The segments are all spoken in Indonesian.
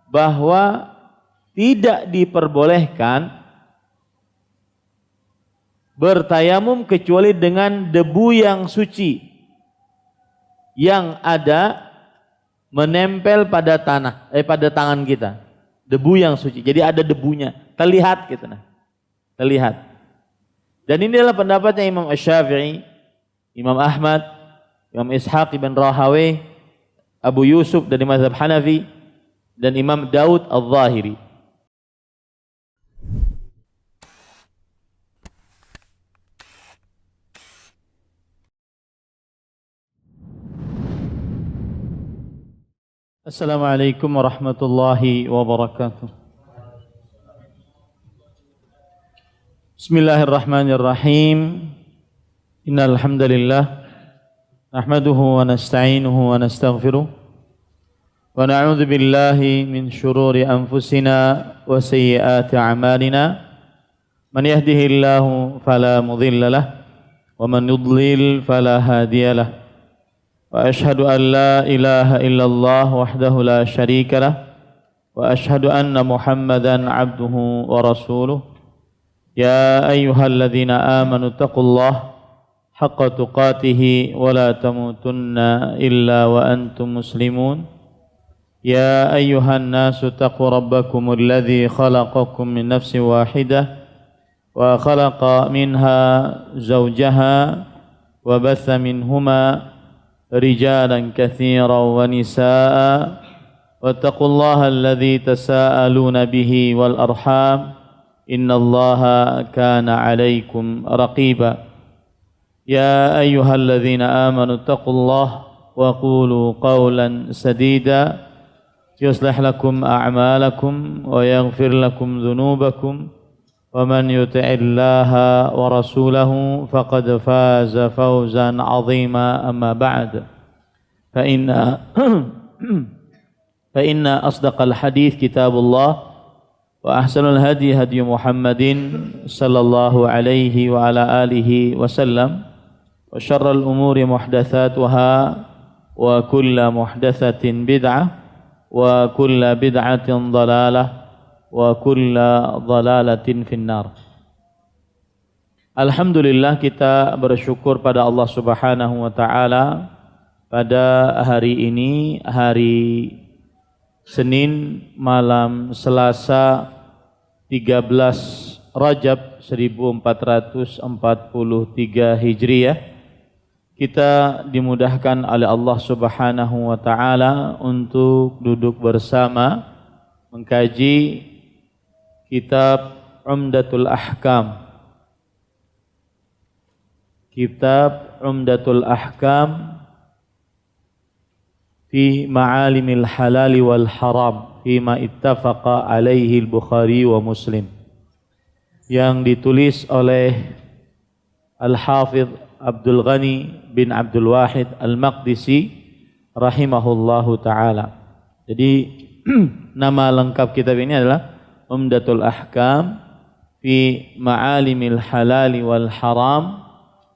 bahwa tidak diperbolehkan bertayamum kecuali dengan debu yang suci yang ada menempel pada pada tangan kita. Debu yang suci. Jadi ada debunya, terlihat gitu nah. Terlihat. Dan ini adalah pendapatnya Imam Asy-Syafi'i, Imam Ahmad, Imam Ishaq ibn Rahawayh, Abu Yusuf dari mazhab Hanafi, dan Imam Daud Al-Zahiri. Assalamualaikum warahmatullahi wabarakatuh. Bismillahirrahmanirrahim. Innal hamdalillah nahmaduhu wa nasta'inuhu wa nastaghfiruh wa na'udzu billahi min shururi anfusina wa sayyiati a'malina. Man yahdihillahu fala mudilla lahu wa man yudlil fala hadiya lahu. Wa ashhadu an la ilaha illallah wahdahu la syarika lah wa ashhadu anna Muhammadan abduhu wa rasuluh. Ya ayyuhalladzina amanu taqullaha haqqa tuqatih wa la tamutunna illa wa antum muslimun. Ya ayyuhan nasu taqu rabbakumul ladzi khalaqakum min nafsin wahidah wa khalaqa minha zawjaha wa batha minhuma رجالا كثيرا ونساء واتقوا الله الذي تساءلون به والأرحام إن الله كان عليكم رقيبا يا أيها الذين آمنوا اتقوا الله وقولوا قولا سديدا يصلح لكم أعمالكم ويغفر لكم ذنوبكم ومن يطع الله ورسوله فقد فاز فوزا عظيما أما بعد فإن أصدق الحديث كتاب الله وأحسن الهدي هدي محمد صلى الله عليه وعلى آله وسلم وشر الأمور محدثاتها وكل محدثة بدعة وكل بدعة ضلالة wa kulla dhalalatin finnar. Alhamdulillah, kita bersyukur pada Allah Subhanahu wa taala pada hari ini, hari Senin malam Selasa 13 Rajab 1443 Hijriah, kita dimudahkan oleh Allah Subhanahu wa taala untuk duduk bersama mengkaji kitab Umdatul Ahkam. Kitab Umdatul Ahkam fi ma'alimil halali wal haram fima ittafaqa alaihi al-Bukhari wa Muslim, yang ditulis oleh Al-Hafidh Abdul Ghani bin Abdul Wahid Al-Maqdisi rahimahullahu ta'ala. Jadi nama lengkap kitab ini adalah Umdatul Ahkam fi Ma'alimil Halali wal Haram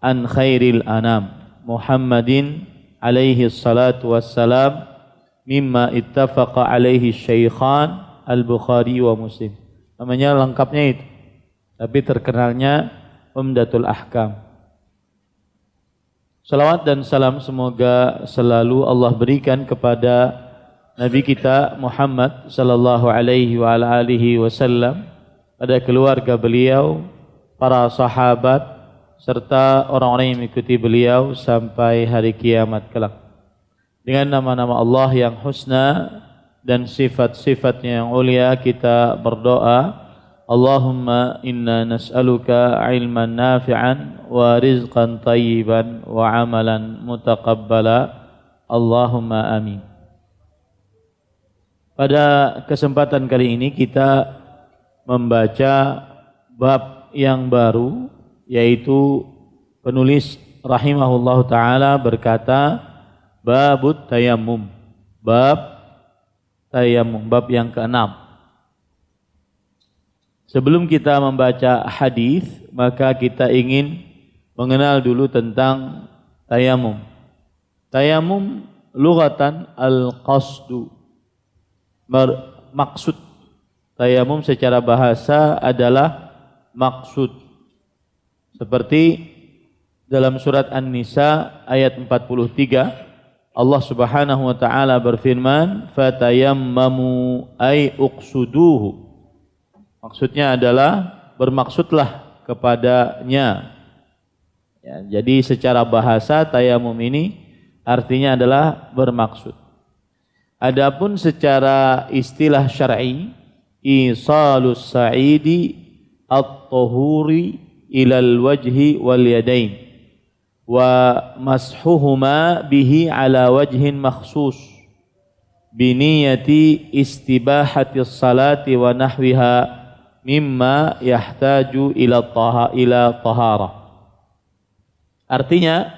an Khairil Anam Muhammadin alaihi salatu wassalam mimma ittafaqa alaihi Syaikhan Al-Bukhari wa Muslim. Namanya lengkapnya itu, tapi terkenalnya Umdatul Ahkam. Salawat dan salam semoga selalu Allah berikan kepada Nabi kita Muhammad sallallahu alaihi wa ala alihi wasallam, pada keluarga beliau, para sahabat, serta orang-orang yang mengikuti beliau sampai hari kiamat kelak. Dengan nama-nama Allah yang husna dan sifat-sifatnya yang ulia, kita berdoa, Allahumma inna nas'aluka ilman nafi'an wa rizqan tayyiban wa amalan mutaqabbala. Allahumma amin. Pada kesempatan kali ini kita membaca bab yang baru, yaitu penulis rahimahullahu ta'ala berkata babut tayammum, bab tayammum, bab yang ke-6. Sebelum kita membaca hadis, maka kita ingin mengenal dulu tentang tayammum. Tayammum lughatan al-qasdu, bermaksud. Tayamum secara bahasa adalah maksud. Seperti dalam surat An-Nisa ayat 43, Allah Subhanahu wa taala berfirman, "Fatayammamu ay uqsuduhu." Maksudnya adalah bermaksudlah kepadanya. Ya, jadi secara bahasa tayamum ini artinya adalah bermaksud. Adapun secara istilah syar'i, isalus sa'idi at-tahuri ilal wajhi wal yadain wa mashuhuma bihi ala wajhin makhsus biniyati istibahati salati wa nahwiha mimma yahtaju ila tahara. Artinya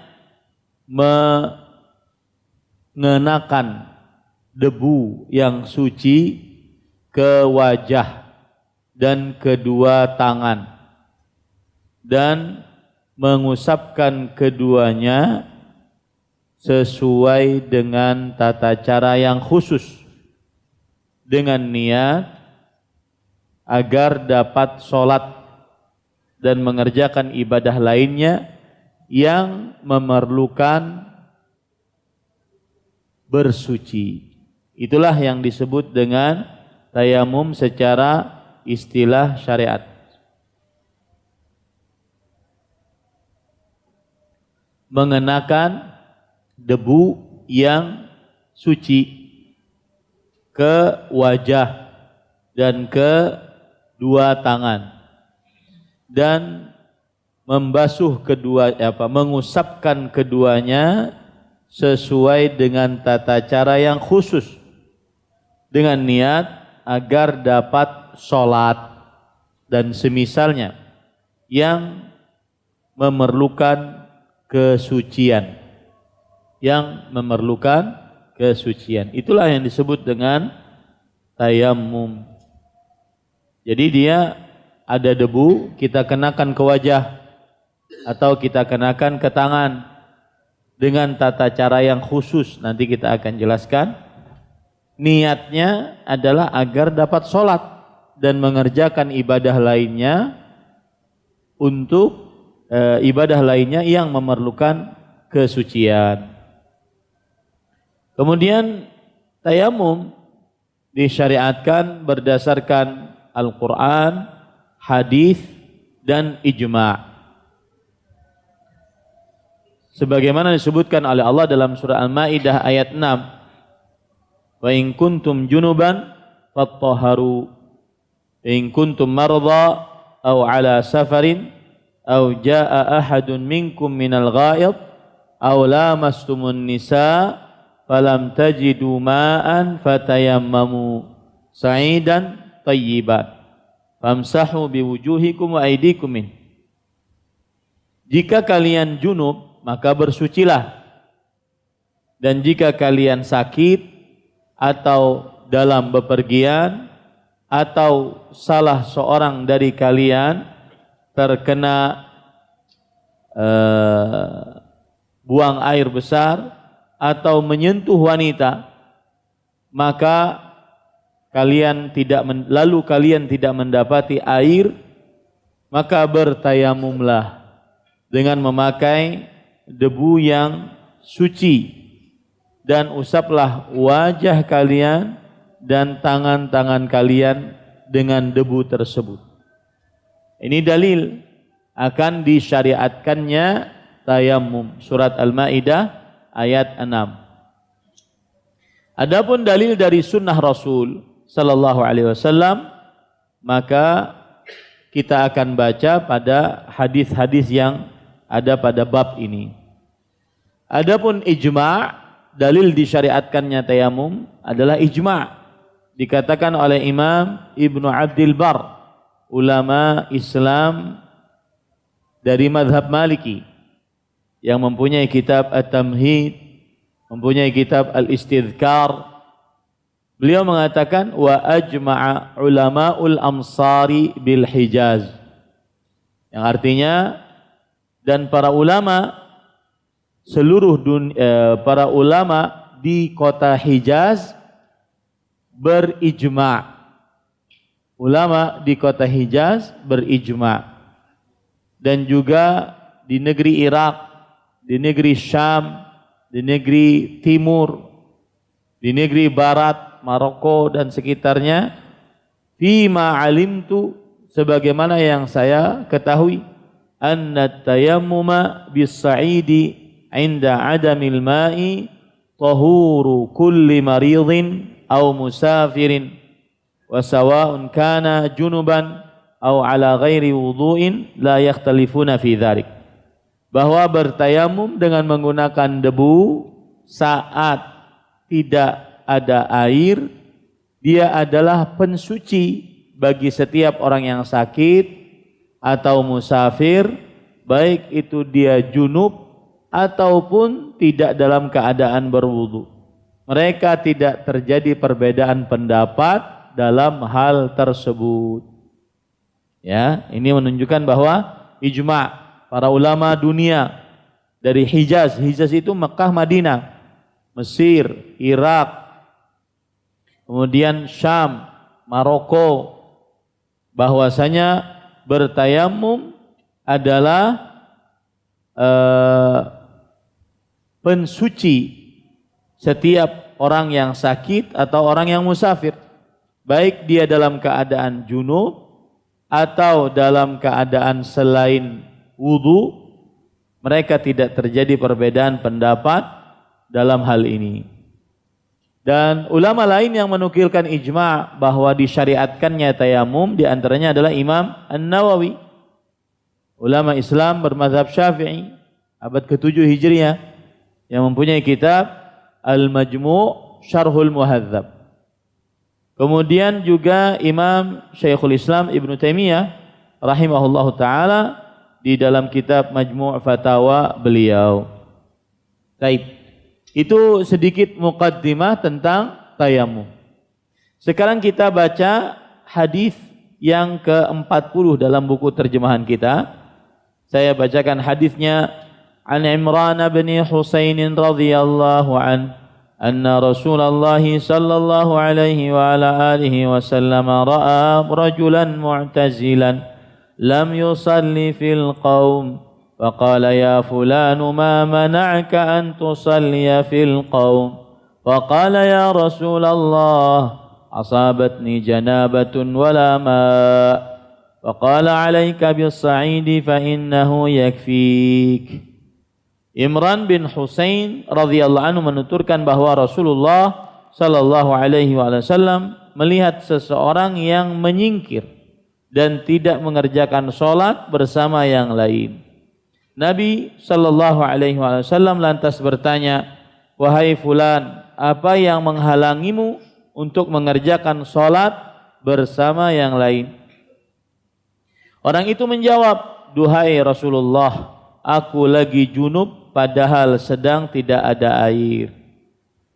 mengenakan debu yang suci ke wajah dan kedua tangan dan mengusapkan keduanya sesuai dengan tata cara yang khusus dengan niat agar dapat sholat dan mengerjakan ibadah lainnya yang memerlukan bersuci. Itulah yang disebut dengan tayamum secara istilah syariat. Mengenakan debu yang suci ke wajah dan ke dua tangan dan mengusapkan keduanya sesuai dengan tata cara yang khusus dengan niat agar dapat sholat dan semisalnya yang memerlukan kesucian, itulah yang disebut dengan tayammum. Jadi dia ada debu, kita kenakan ke wajah atau kita kenakan ke tangan dengan tata cara yang khusus, nanti kita akan jelaskan. Niatnya adalah agar dapat sholat dan mengerjakan ibadah lainnya untuk ibadah lainnya yang memerlukan kesucian. Kemudian tayamum disyariatkan berdasarkan Al-Quran, hadis dan ijma'. Sebagaimana disebutkan oleh Allah dalam surah Al-Maidah ayat 6, wa in kuntum junuban fattahharu in kuntum marda aw ala safarin aw jaa ahadun minkum minal ghaid aw lamastumun nisa falam tajidu ma'an fatayammamu sa'idan tayyiban famsahu biwujuhikum wa aydikum min. Jika kalian junub maka bersucilah, dan jika kalian sakit atau dalam bepergian atau salah seorang dari kalian terkena buang air besar atau menyentuh wanita, maka kalian tidak mendapati air, maka bertayamumlah dengan memakai debu yang suci dan usaplah wajah kalian dan tangan-tangan kalian dengan debu tersebut. Ini dalil akan disyariatkannya tayammum, surat Al-Maidah ayat 6. Adapun dalil dari sunnah Rasul sallallahu alaihi wasallam, maka kita akan baca pada hadis-hadis yang ada pada bab ini. Adapun ijma', dalil disyariatkannya tayamum adalah ijma'. Dikatakan oleh Imam Ibnu Abdil Bar, ulama Islam dari mazhab Maliki yang mempunyai kitab At-Tamhid, mempunyai kitab Al-Istidhkar. Beliau mengatakan wa ajma'a ulama'ul amsari bil Hijaz, yang artinya dan para ulama para ulama di kota Hijaz berijma'. Ulama di kota Hijaz berijma'. Dan juga di negeri Irak, di negeri Syam, di negeri Timur, di negeri Barat, Maroko dan sekitarnya, fima alimtu, sebagaimana yang saya ketahui, anna tayammuma bis-sa'idi 'inda 'adamil ma'i tahuru kulli maridin aw musafirin wa sawa'un kana junuban aw ala ghairi wudu'in la yakhtalifuna fi dzalik. Bahwa bertayamum dengan menggunakan debu saat tidak ada air, dia adalah pensuci bagi setiap orang yang sakit atau musafir, baik itu dia junub ataupun tidak dalam keadaan berwudu. Mereka tidak terjadi perbedaan pendapat dalam hal tersebut. Ya, ini menunjukkan bahwa ijma' para ulama dunia dari Hijaz. Hijaz itu Mekah, Madinah, Mesir, Irak, kemudian Syam, Maroko, bahwasanya bertayamum adalah pensuci setiap orang yang sakit atau orang yang musafir, baik dia dalam keadaan junub atau dalam keadaan selain wudu. Mereka tidak terjadi perbedaan pendapat dalam hal ini. Dan ulama lain yang menukilkan ijma' bahwa disyariatkannya tayamum di antaranya adalah Imam An-Nawawi, ulama Islam bermazhab Syafi'i, abad ke-7 Hijriah, yang mempunyai kitab Al-Majmu' Syarhul Muhadzab. Kemudian juga Imam Syekhul Islam Ibnu Taimiyah rahimahullahu taala di dalam kitab Majmu' Fatawa beliau. Baik. Itu sedikit muqaddimah tentang tayamum. Sekarang kita baca hadis yang ke-40 dalam buku terjemahan kita. Saya bacakan hadisnya. An Imran bin Husain radhiyallahu an anna Rasulullah sallallahu alaihi wa ala alihi wasallam ra'a rajulan mu'tazilan lam yusalli fil qaum فقال يا فلان ما منعك أن تصلي في القوم فقال يا رسول الله أصابتني جنابة ولا ماء فقال عليك بالصعيد فإنه يكفيك. Imran bin Husain radhiyallahu anhu menuturkan bahwa Rasulullah sallallahu alaihi wasallam melihat seseorang yang menyingkir dan tidak mengerjakan sholat bersama yang lain. Nabi sallallahu alaihi wasallam lantas bertanya, "Wahai fulan, apa yang menghalangimu untuk mengerjakan sholat bersama yang lain?" Orang itu menjawab, "Duhai Rasulullah, aku lagi junub padahal sedang tidak ada air."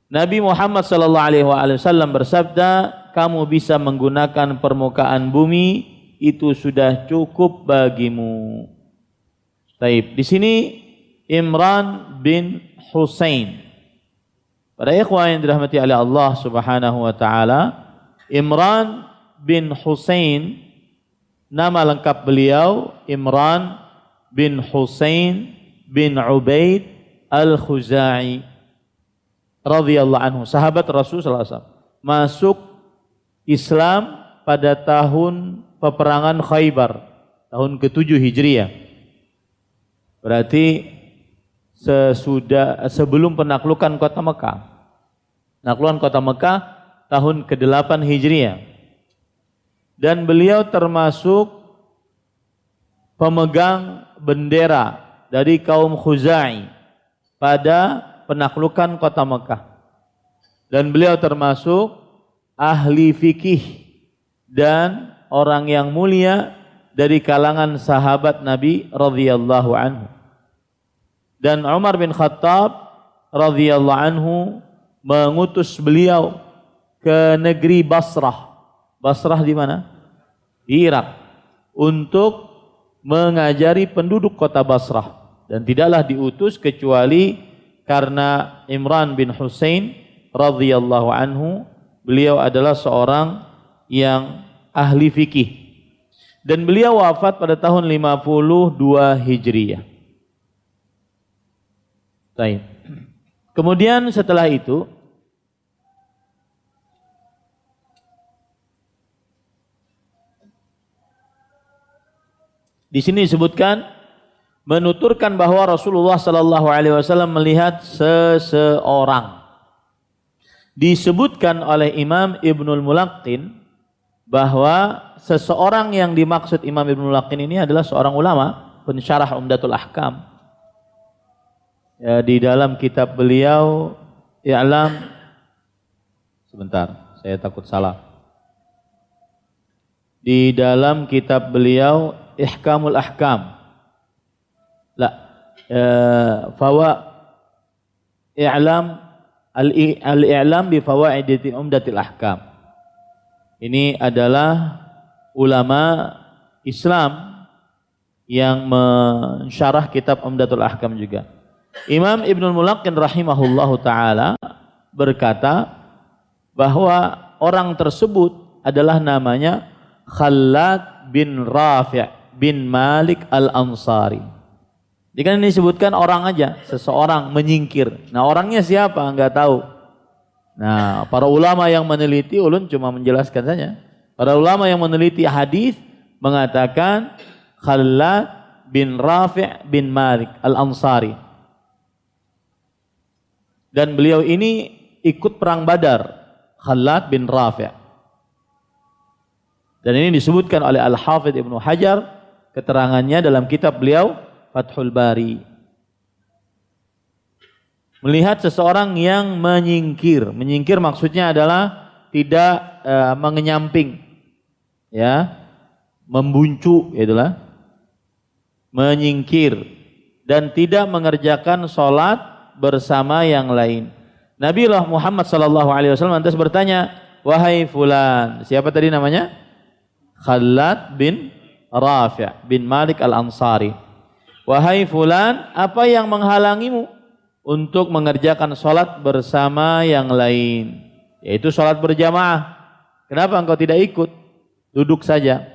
Nabi Muhammad sallallahu alaihi wasallam bersabda, "Kamu bisa menggunakan permukaan bumi, itu sudah cukup bagimu." Baik, di sini Imran bin Husain. Para ikhwah yang dirahmati oleh Allah Subhanahu wa taala, Imran bin Husain, nama lengkap beliau Imran bin Husain bin Ubaid Al-Khuzai radhiyallahu anhu, sahabat Rasul sallallahu alaihi wasallam. Masuk Islam pada tahun peperangan Khaybar, tahun ke-7 Hijriah. Berarti sebelum penaklukan kota Mekah. Penaklukan kota Mekah tahun ke-8 Hijriah. Dan beliau termasuk pemegang bendera dari kaum Khuzai pada penaklukan kota Mekah. Dan beliau termasuk ahli fikih dan orang yang mulia dari kalangan sahabat Nabi radhiyallahu anhu. Dan Umar bin Khattab radhiyallahu anhu mengutus beliau ke negeri Basrah. Basrah di mana? Di Irak. Untuk mengajari penduduk kota Basrah. Dan tidaklah diutus kecuali karena Imran bin Husain radhiyallahu anhu beliau adalah seorang yang ahli fikih. Dan beliau wafat pada tahun 52 Hijriah. Baik. Kemudian setelah itu di sini disebutkan menuturkan bahwa Rasulullah sallallahu alaihi wasallam melihat seseorang. Disebutkan oleh Imam Ibnul Mulaqqin bahwa seseorang yang dimaksud Imam Ibnul Mulaqqin ini adalah seorang ulama pensyarah Umdatul Ahkam. Ya, di dalam kitab beliau I'lam, sebentar, saya takut salah. Di dalam kitab beliau Ihkamul Ahkam. Al-I'lam bi fawaidi Umdatil Ahkam. Ini adalah ulama Islam yang mensyarah kitab Umdatul Ahkam juga. Imam Ibnul Mulaqqin rahimahullahu ta'ala berkata bahwa orang tersebut adalah namanya Khallad bin Rafi' bin Malik al-Ansari. Jadi kan ini disebutkan orang aja, seseorang menyingkir. Nah orangnya siapa? Enggak tahu. Nah para ulama yang meneliti, ulun cuma menjelaskan saja. Para ulama yang meneliti hadis mengatakan Khallad bin Rafi' bin Malik al-Ansari. Dan beliau ini ikut perang Badar, Khallad bin Rafi'. Dan ini disebutkan oleh Al-Hafidh Ibnu Hajar keterangannya dalam kitab beliau Fathul Bari. Melihat seseorang yang menyingkir. Menyingkir maksudnya adalah tidak mengenyamping, ya, membuncu, itulah menyingkir dan tidak mengerjakan sholat bersama yang lain. Nabi Muhammad sallallahu alaihi wasallam lantas bertanya, "Wahai fulan," siapa tadi namanya? Khallad bin Rafi' bin Malik al-Ansari. "Wahai fulan, apa yang menghalangimu untuk mengerjakan salat bersama yang lain?" Yaitu salat berjamaah. Kenapa engkau tidak ikut? Duduk saja.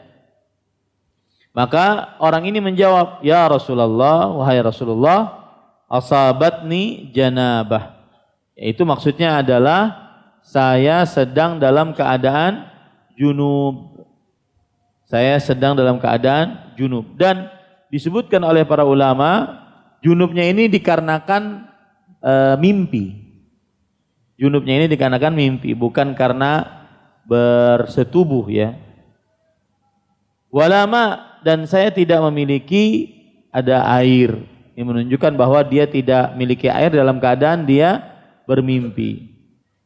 Maka orang ini menjawab, "Ya Rasulullah, wahai Rasulullah, asabatni janabah." Itu maksudnya adalah saya sedang dalam keadaan junub. Saya sedang dalam keadaan junub. Dan disebutkan oleh para ulama, junubnya ini dikarenakan mimpi. Junubnya ini dikarenakan mimpi, bukan karena bersetubuh, ya. Walama, dan saya tidak memiliki ada air. Ini menunjukkan bahwa dia tidak memiliki air dalam keadaan dia bermimpi.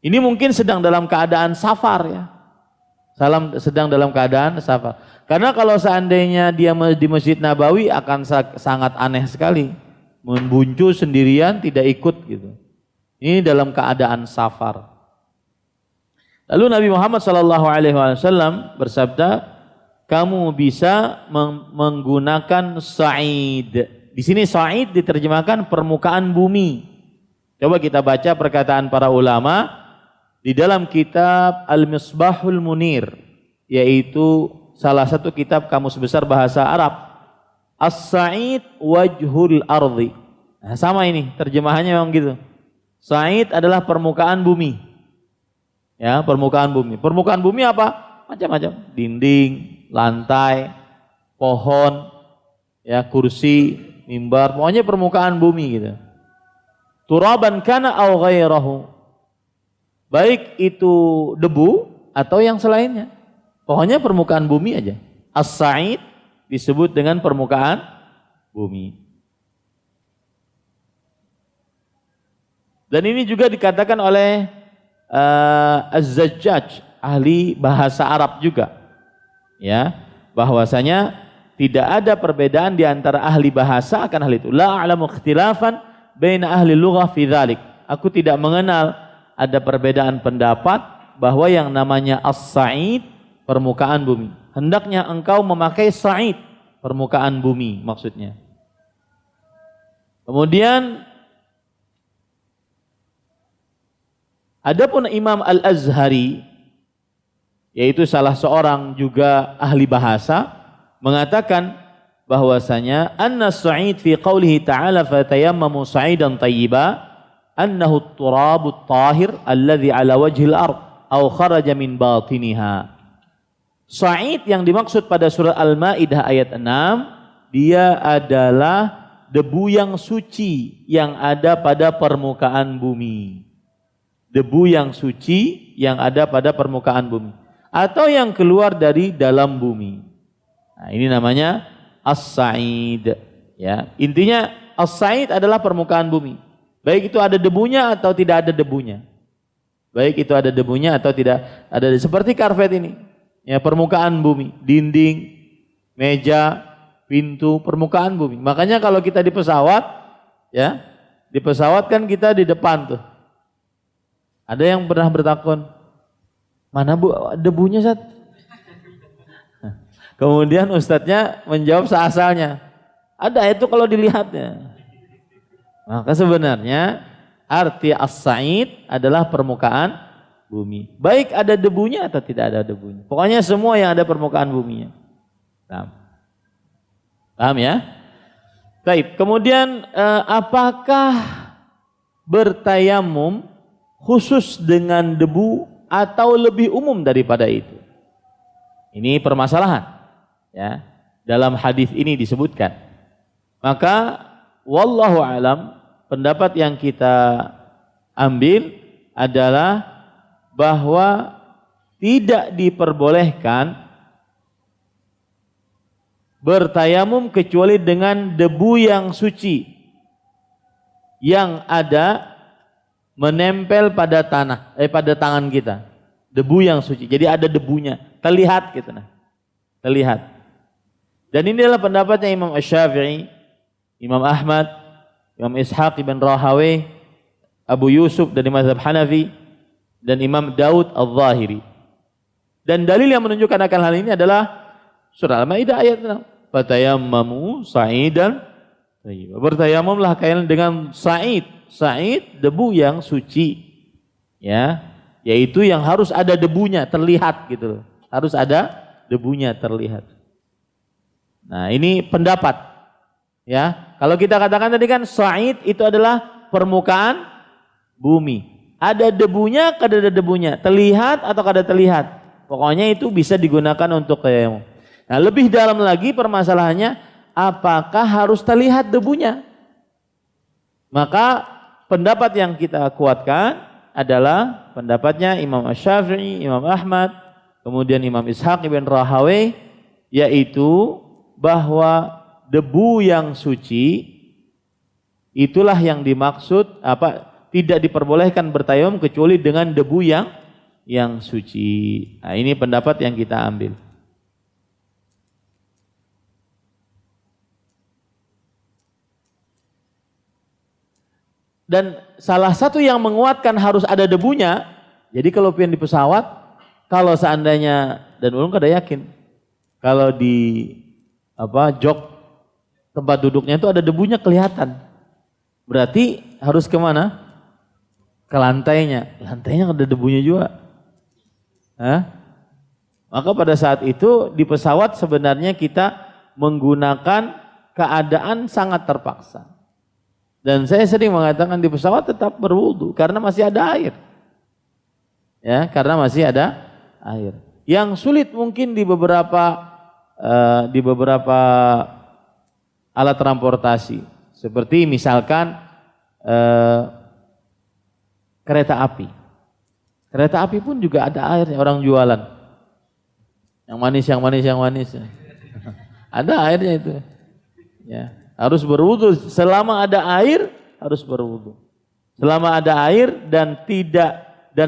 Ini mungkin sedang dalam keadaan safar, ya. Sedang dalam keadaan safar. Karena kalau seandainya dia di Masjid Nabawi akan sangat aneh sekali. Membuncu sendirian tidak ikut gitu. Ini dalam keadaan safar. Lalu Nabi Muhammad SAW bersabda, kamu bisa menggunakan sa'id. Di sini sa'id diterjemahkan permukaan bumi. Coba kita baca perkataan para ulama di dalam kitab Al-Misbahul Munir, yaitu salah satu kitab kamus besar bahasa Arab. As-sa'id wajhul ardi. Nah, sama ini terjemahannya memang gitu. Sa'id adalah permukaan bumi. Ya, permukaan bumi. Permukaan bumi apa? Macam-macam. Dinding, lantai, pohon, ya, kursi, mimbar, pokoknya permukaan bumi gitu. Turaban kana au ghairahu. Baik itu debu atau yang selainnya. Pokoknya permukaan bumi aja. As-sa'id disebut dengan permukaan bumi. Dan ini juga dikatakan oleh Az-Zajjaj, ahli bahasa Arab juga. Ya, bahwasanya tidak ada perbedaan di antara ahli bahasa akan hal itu. La a'lamu ikhtilafan baina ahli lughah fi dzalik. Aku tidak mengenal ada perbedaan pendapat bahwa yang namanya as-sa'id permukaan bumi. Hendaknya engkau memakai sa'id permukaan bumi maksudnya. Kemudian adapun Imam Al-Azhari yaitu salah seorang juga ahli bahasa, mengatakan bahwasanya anna as-sa'id fi qawlihi ta'ala fatayammamu sa'idan tayyiba annahu at-turabut tahir alladhi ala wajhil ard aw kharaja min batiniha. Sa'id yang dimaksud pada surah Al-Maidah ayat 6, dia adalah debu yang suci yang ada pada permukaan bumi. Debu yang suci yang ada pada permukaan bumi atau yang keluar dari dalam bumi. Nah, ini namanya as-sa'id, ya. Intinya as-sa'id adalah permukaan bumi. Baik itu ada debunya atau tidak ada debunya. Baik itu ada debunya atau tidak ada, seperti karpet ini. Ya, permukaan bumi, dinding, meja, pintu, permukaan bumi. Makanya kalau kita di pesawat, ya, di pesawat kan kita di depan tuh. Ada yang pernah bertakon, mana bu debunya Ustaz? Kemudian ustadznya menjawab seasalnya, ada itu kalau dilihatnya. Maka sebenarnya arti as-sa'id adalah permukaan bumi. Baik ada debunya atau tidak ada debunya. Pokoknya semua yang ada permukaan buminya. Paham ya? Baik, kemudian apakah bertayamum khusus dengan debu atau lebih umum daripada itu? Ini permasalahan, ya. Dalam hadis ini disebutkan. Maka wallahu alam, pendapat yang kita ambil adalah bahwa tidak diperbolehkan bertayamum kecuali dengan debu yang suci yang ada menempel pada pada tangan kita. Debu yang suci. Jadi ada debunya, terlihat gitu nah. Terlihat. Dan ini adalah pendapatnya Imam Asy-Syafi'i, Imam Ahmad, Imam Ishaq ibn Rahawayh, Abu Yusuf dari mazhab Hanafi, dan Imam Daud Al-Zahiri. Dan dalil yang menunjukkan akan hal ini adalah surah Al-Maidah ayat 6. Fatayammamu sa'idan tayyiban. Bertayamumlah kalian dengan sa'id. Sa'id debu yang suci. Ya, yaitu yang harus ada debunya terlihat gitu. Harus ada debunya terlihat. Nah, ini pendapat. Ya, kalau kita katakan tadi kan sa'id itu adalah permukaan bumi. Ada debunya, kada ada debunya, terlihat atau kada terlihat. Pokoknya itu bisa digunakan untuk tayamum. Nah, lebih dalam lagi permasalahannya, apakah harus terlihat debunya? Maka pendapat yang kita kuatkan adalah pendapatnya Imam Asy-Syafi'i, Imam Ahmad, kemudian Imam Ishaq ibn Rahawayh, yaitu bahwa debu yang suci itulah yang dimaksud tidak diperbolehkan bertayamum kecuali dengan debu yang suci. Nah, ini pendapat yang kita ambil. Dan salah satu yang menguatkan harus ada debunya. Jadi kalau pian di pesawat, kalau seandainya, dan ulun kada yakin, kalau di jok tempat duduknya itu ada debunya kelihatan. Berarti harus kemana? Ke lantainya. Lantainya ada debunya juga. Maka pada saat itu di pesawat sebenarnya kita menggunakan keadaan sangat terpaksa. Dan saya sering mengatakan di pesawat tetap berwudu karena masih ada air. Ya, karena masih ada air. Yang sulit mungkin di beberapa alat transportasi, seperti misalkan kereta api. Kereta api pun juga ada airnya, orang jualan. Yang manis. Ada airnya itu. Ya. Harus berwudu, selama ada air harus berwudu. Selama ada air dan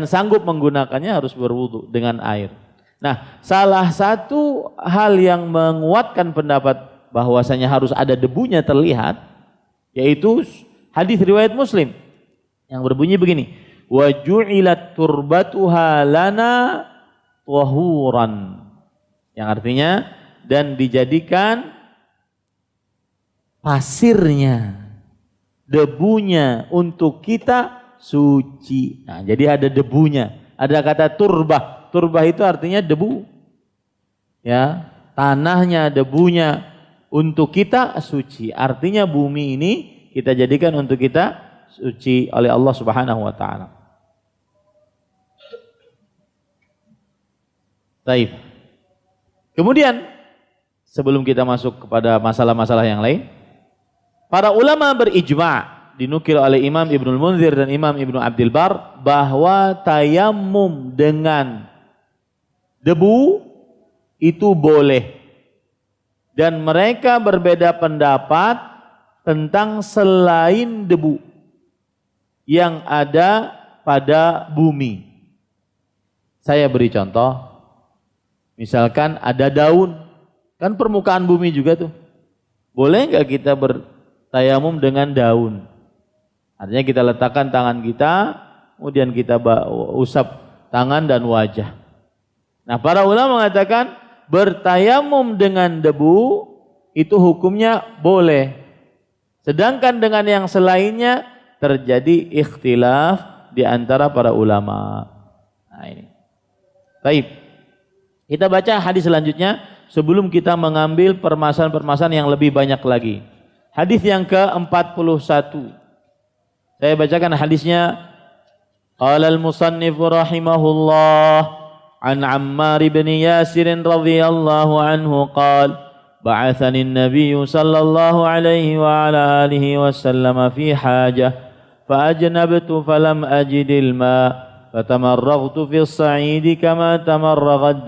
sanggup menggunakannya harus berwudu dengan air. Nah, salah satu hal yang menguatkan pendapat bahwasanya harus ada debunya terlihat, yaitu hadis riwayat Muslim yang berbunyi begini, wa ju'ilat turbatuha lana tahuran, yang artinya dan dijadikan pasirnya, debunya untuk kita suci. Nah, jadi ada debunya, ada kata turbah. Turbah itu artinya debu. Ya, tanahnya, debunya untuk kita suci. Artinya bumi ini kita jadikan untuk kita suci oleh Allah Subhanahu wa taala. Baik. Kemudian sebelum kita masuk kepada masalah-masalah yang lain, para ulama berijma' dinukil oleh Imam Ibnul Munzir dan Imam Ibnu Abdul Bar bahwa tayamum dengan debu itu boleh. Dan mereka berbeda pendapat tentang selain debu yang ada pada bumi. Saya beri contoh, misalkan ada daun, kan permukaan bumi juga tuh. Boleh nggak kita bertayamum dengan daun? Artinya kita letakkan tangan kita, kemudian kita usap tangan dan wajah. Nah, para ulama mengatakan bertayamum dengan debu itu hukumnya boleh. Sedangkan dengan yang selainnya terjadi ikhtilaf di antara para ulama. Nah ini. Baik. Kita baca hadis selanjutnya sebelum kita mengambil permasalahan-permasalahan yang lebih banyak lagi. Hadis yang ke-41. Saya bacakan hadisnya. Qala al-musannif rahimahullah an Ammar bin Yasir radhiyallahu anhu qala ba'athani an-nabiy sallallahu alaihi wa ala alihi wasallam fi hajah fa ajnabtu falam ajid al-ma' fatamarragtu fi as-sa'id kama tamarragu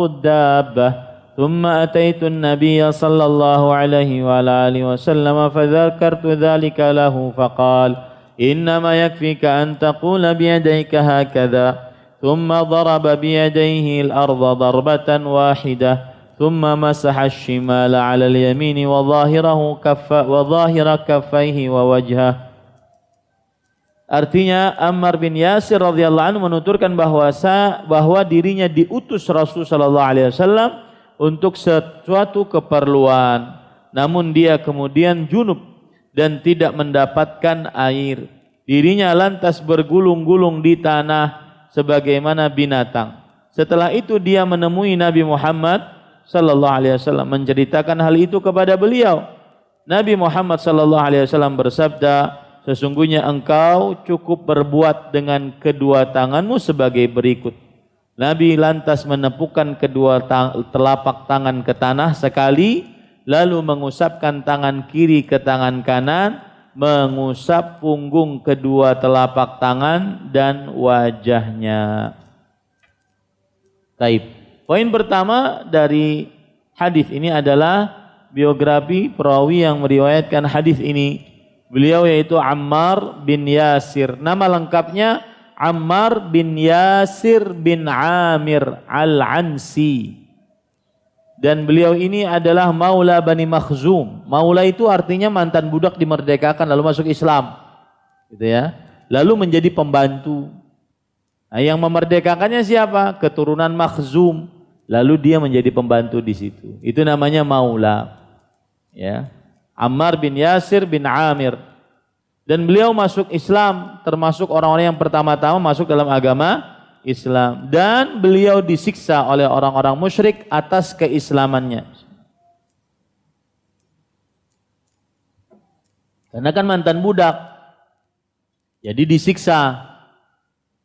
ad-dabbah ثم أتيت النبي صلى الله عليه وعلى آله وسلم فذكرت ذلك له فقال إنما يكفيك أن تقول بيديك هكذا ثم ضرب بيديه الأرض ضربة واحدة ثم مسح الشمال على اليمين وظاهر كفيه ووجهه. Artinya Ammar bin Yasir radhiyallahu anhu menuturkan bahwa dirinya diutus Rasul sallallahu alaihi wasallam untuk sesuatu keperluan, namun dia kemudian junub dan tidak mendapatkan air. Dirinya lantas bergulung-gulung di tanah sebagaimana binatang. Setelah itu dia menemui Nabi Muhammad sallallahu alaihi wasallam menceritakan hal itu kepada beliau. Nabi Muhammad sallallahu alaihi wasallam bersabda, sesungguhnya engkau cukup berbuat dengan kedua tanganmu sebagai berikut. Nabi lantas menepukkan kedua telapak tangan ke tanah sekali, lalu mengusapkan tangan kiri ke tangan kanan, mengusap punggung kedua telapak tangan dan wajahnya. Taib. Poin pertama dari hadis ini adalah biografi perawi yang meriwayatkan hadis ini. Beliau yaitu Ammar bin Yasir. Nama lengkapnya Ammar bin Yasir bin Amir Al-Ansi. Dan beliau ini adalah Maula Bani Makhzum. Maula itu artinya mantan budak dimerdekakan lalu masuk Islam. Gitu ya. Lalu menjadi pembantu. Nah, yang memerdekakannya siapa? Keturunan Makhzum. Lalu dia menjadi pembantu di situ. Itu namanya Maula. Ya. Ammar bin Yasir bin Amir. Dan beliau masuk Islam, termasuk orang-orang yang pertama-tama masuk dalam agama Islam. Dan beliau disiksa oleh orang-orang musyrik atas keislamannya. Karena kan mantan budak, jadi disiksa.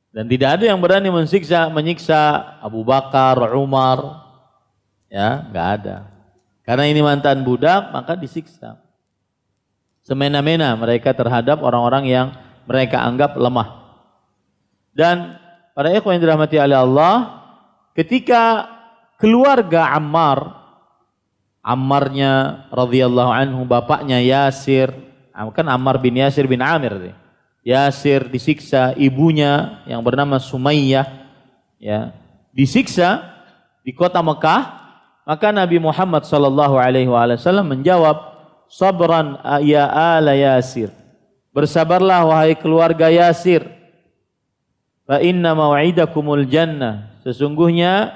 Dan tidak ada yang berani menyiksa Abu Bakar, Umar. Ya, nggak ada. Karena ini mantan budak, maka disiksa. Semena-mena mereka terhadap orang-orang yang mereka anggap lemah. Dan para ikhwan yang dirahmati oleh Allah, ketika keluarga Ammarnya radhiyallahu anhu, bapaknya Yasir, kan Ammar bin Yasir bin Amir, Yasir disiksa, ibunya yang bernama Sumayyah ya disiksa di kota Mekah, maka Nabi Muhammad sallallahu alaihi wasallam menjawab, sabran ya ala Yasir, bersabarlah wahai keluarga Yasir, fa inna mau'idakumul jannah, sesungguhnya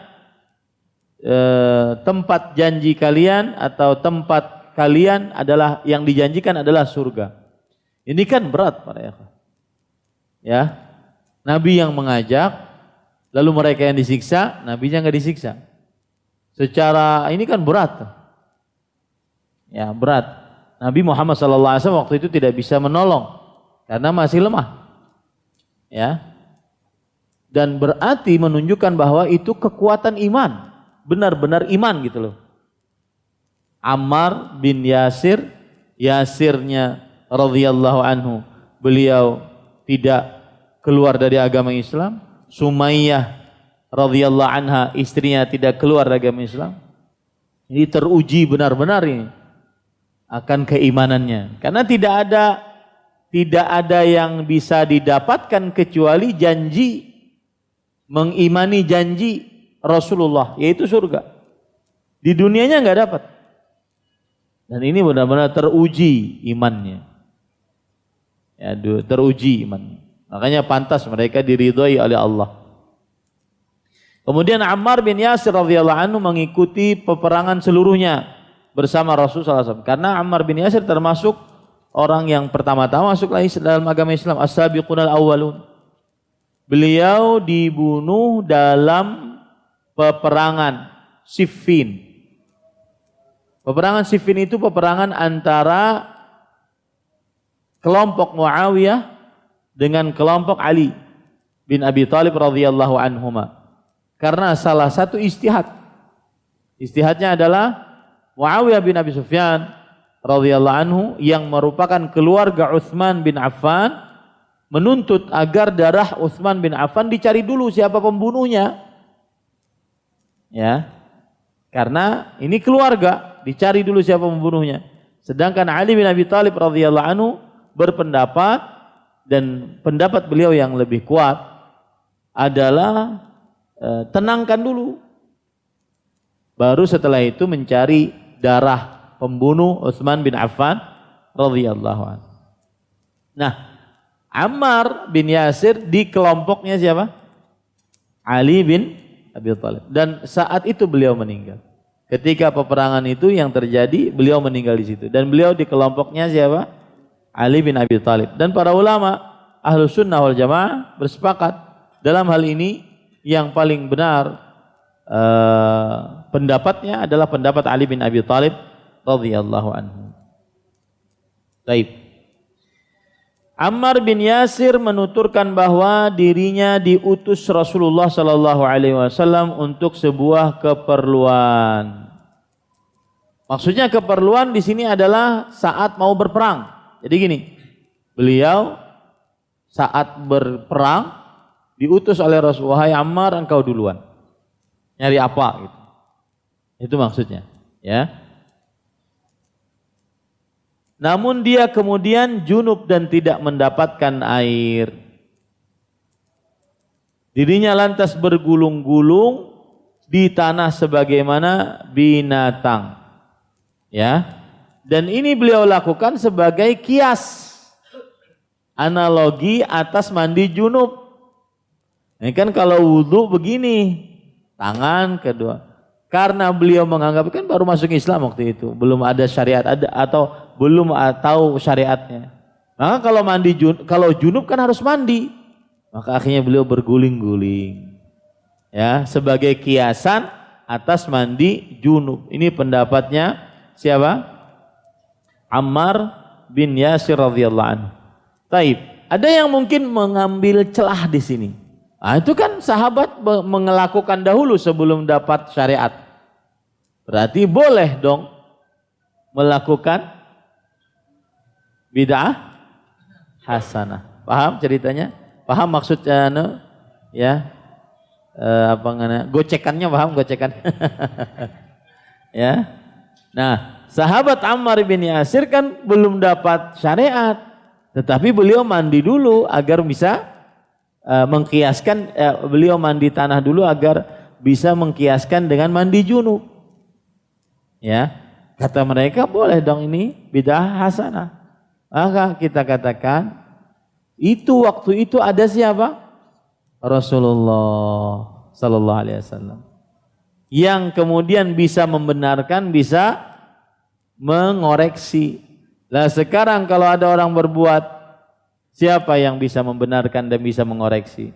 tempat janji kalian atau tempat kalian adalah yang dijanjikan adalah surga. Ini kan berat para ikhwan. Ya. Nabi yang mengajak, lalu mereka yang disiksa, nabinya nggak disiksa. Secara ini kan berat. Ya, berat. Nabi Muhammad SAW waktu itu tidak bisa menolong karena masih lemah. Ya. Dan berarti menunjukkan bahwa itu kekuatan iman, benar-benar iman gitu loh. Ammar bin Yasir, Yasirnya radhiyallahu anhu, beliau tidak keluar dari agama Islam. Sumayyah radhiyallahu anha, istrinya tidak keluar dari agama Islam. Ini teruji benar-benar ini akan keimanannya, karena tidak ada yang bisa didapatkan kecuali janji, mengimani janji Rasulullah, yaitu surga. Di dunianya nggak dapat. Dan ini benar-benar teruji imannya. Ya, teruji imannya. Makanya pantas mereka diridhoi oleh Allah. Kemudian Ammar bin Yasir radhiyallahu anhu mengikuti peperangan seluruhnya bersama Rasulullah SAW. Karena Ammar bin Yasir termasuk orang yang pertama-tama masuk dalam agama Islam, as-sabiqunal awwalun. Beliau dibunuh dalam peperangan Siffin. Peperangan Siffin itu peperangan antara kelompok Muawiyah dengan kelompok Ali bin Abi Thalib radhiyallahu anhuma. Karena salah satu istihad. Istihadnya adalah Muawiyah bin Abi Sufyan radhiyallahu anhu yang merupakan keluarga Utsman bin Affan menuntut agar darah Utsman bin Affan dicari dulu siapa pembunuhnya. Ya. Karena ini keluarga, dicari dulu siapa pembunuhnya. Sedangkan Ali bin Abi Thalib radhiyallahu anhu berpendapat, dan pendapat beliau yang lebih kuat adalah tenangkan dulu. Baru setelah itu mencari darah pembunuh Utsman bin Affan radhiyallahu anhu. Nah, Ammar bin Yasir di kelompoknya siapa? Ali bin Abi Thalib. Dan saat itu beliau meninggal. Ketika peperangan itu yang terjadi, beliau meninggal di situ. Dan beliau di kelompoknya siapa? Ali bin Abi Thalib. Dan para ulama Ahlus Sunnah wal Jamaah bersepakat dalam hal ini yang paling benar pendapatnya adalah pendapat Ali bin Abi Thalib radhiyallahu anhu. Baik. Ammar bin Yasir menuturkan bahwa dirinya diutus Rasulullah sallallahu alaihi wasallam untuk sebuah keperluan. Maksudnya keperluan di sini adalah saat mau berperang. Jadi gini, beliau saat berperang diutus oleh Rasulullah, "Wahai Ammar, engkau duluan." Nyari apa gitu. Itu maksudnya, ya. Namun dia kemudian junub dan tidak mendapatkan air. Dirinya lantas bergulung-gulung di tanah sebagaimana binatang. Ya. Dan ini beliau lakukan sebagai kias, analogi atas mandi junub. Ini kan kalau wudhu begini, tangan kedua. Karena beliau menganggap, kan baru masuk Islam waktu itu, belum ada syariat atau belum tahu syariatnya. Maka kalau junub kan harus mandi. Maka akhirnya beliau berguling-guling. Ya, sebagai kiasan atas mandi junub. Ini pendapatnya siapa? Ammar bin Yasir radhiyallahu anhu. Taib. Ada yang mungkin mengambil celah di sini. Nah, itu kan sahabat melakukan dahulu sebelum dapat syariat. Berarti boleh dong melakukan bid'ah hasanah. Paham ceritanya? Paham maksudnya? Ya, gocekannya paham gocekan? Ya. Nah, sahabat Ammar bin Yasir kan belum dapat syariat, tetapi beliau mandi dulu agar bisa mengkiaskan, beliau mandi tanah dulu agar bisa mengkiaskan dengan mandi junub. Ya, kata mereka boleh dong ini bid'ah hasanah. Maka kita katakan itu waktu itu ada siapa? Rasulullah sallallahu alaihi wasallam. Yang kemudian bisa membenarkan, bisa mengoreksi. Lah sekarang kalau ada orang berbuat, siapa yang bisa membenarkan dan bisa mengoreksi?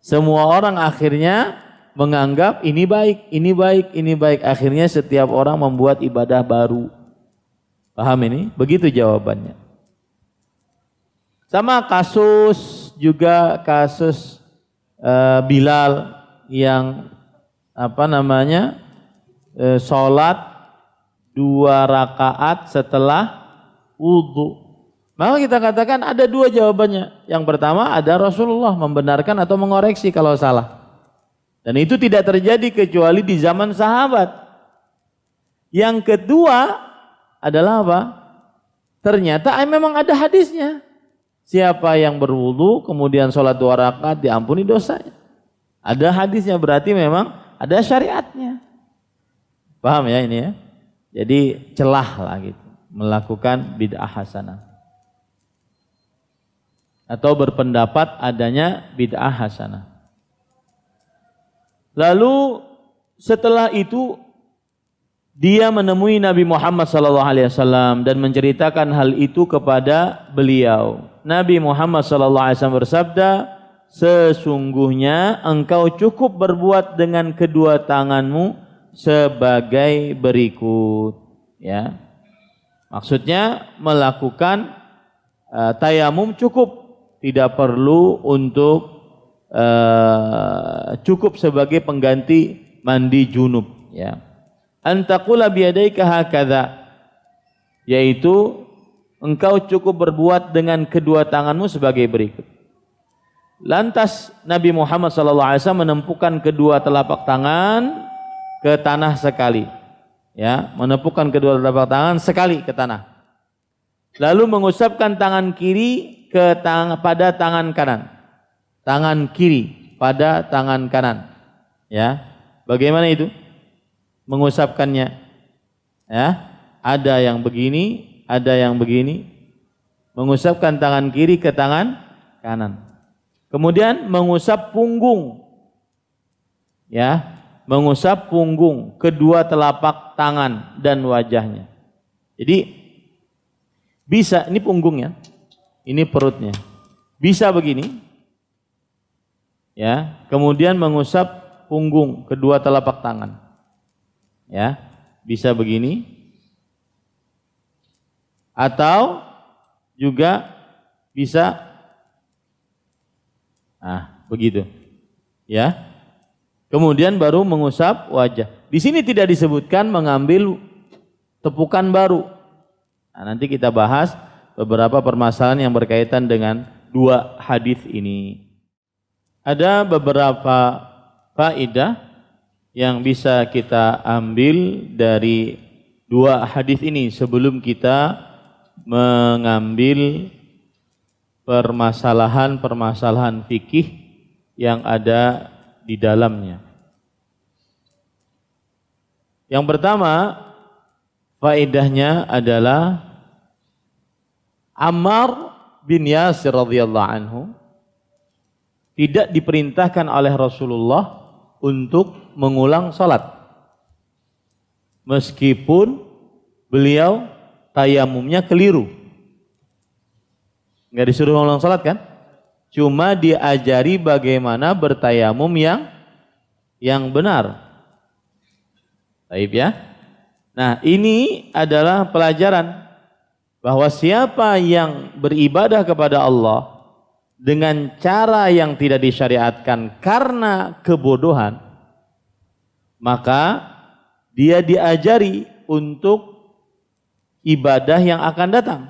Semua orang akhirnya menganggap ini baik, ini baik, ini baik. Akhirnya setiap orang membuat ibadah baru. Paham ini? Begitu jawabannya. Sama kasus Bilal yang sholat 2 rakaat setelah wudhu. Maka kita katakan ada 2 jawabannya. Yang pertama ada Rasulullah membenarkan atau mengoreksi kalau salah. Dan itu tidak terjadi kecuali di zaman sahabat. Yang kedua adalah apa? Ternyata memang ada hadisnya. Siapa yang berwudu kemudian sholat 2 rakaat diampuni dosanya. Ada hadisnya, berarti memang ada syariatnya. Paham ya ini ya? Jadi celah lah gitu melakukan bid'ah hasanah. Atau berpendapat adanya bid'ah hasanah. Lalu setelah itu dia menemui Nabi Muhammad SAW dan menceritakan hal itu kepada beliau. Nabi Muhammad SAW bersabda, sesungguhnya engkau cukup berbuat dengan kedua tanganmu sebagai berikut. Ya, maksudnya melakukan tayamum cukup. Tidak perlu untuk cukup sebagai pengganti mandi junub, ya. Antaqula biyadaika hakadha, yaitu engkau cukup berbuat dengan kedua tanganmu sebagai berikut. Lantas Nabi Muhammad SAW menempukan kedua telapak tangan ke tanah sekali, ya, menepukkan kedua telapak tangan sekali ke tanah. Lalu mengusapkan tangan kiri pada tangan kanan. Tangan kiri pada tangan kanan. Ya. Bagaimana itu? Mengusapkannya. Ya. Ada yang begini, ada yang begini. Mengusapkan tangan kiri ke tangan kanan. Kemudian mengusap punggung. Ya, mengusap punggung, kedua telapak tangan dan wajahnya. Jadi bisa, ini punggungnya. Ini perutnya. Bisa begini. Ya, kemudian mengusap punggung kedua telapak tangan. Ya, bisa begini. Atau juga bisa begitu. Ya. Kemudian baru mengusap wajah. Di sini tidak disebutkan mengambil tepukan baru. Nah, nanti kita bahas beberapa permasalahan yang berkaitan dengan 2 hadis ini. Ada beberapa faedah yang bisa kita ambil dari 2 hadis ini sebelum kita mengambil permasalahan-permasalahan fikih yang ada di dalamnya. Yang pertama, faedahnya adalah Ammar bin Yasir radhiyallahu anhu tidak diperintahkan oleh Rasulullah untuk mengulang salat. Meskipun beliau tayamumnya keliru. Enggak disuruh mengulang salat kan? Cuma diajari bagaimana bertayamum yang benar. Baik ya. Nah, ini adalah pelajaran bahwa siapa yang beribadah kepada Allah dengan cara yang tidak disyariatkan karena kebodohan, maka dia diajari untuk ibadah yang akan datang,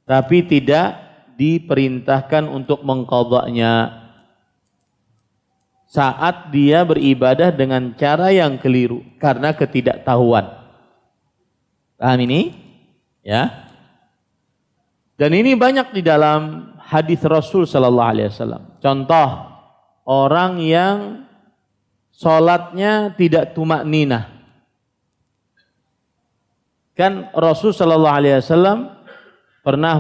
tapi tidak diperintahkan untuk mengqadha'nya saat dia beribadah dengan cara yang keliru karena ketidaktahuan. Paham ini? Ya. Dan ini banyak di dalam hadis Rasul sallallahu alaihi wasallam. Contoh, orang yang salatnya tidak tumakninah. Kan Rasul sallallahu alaihi wasallam pernah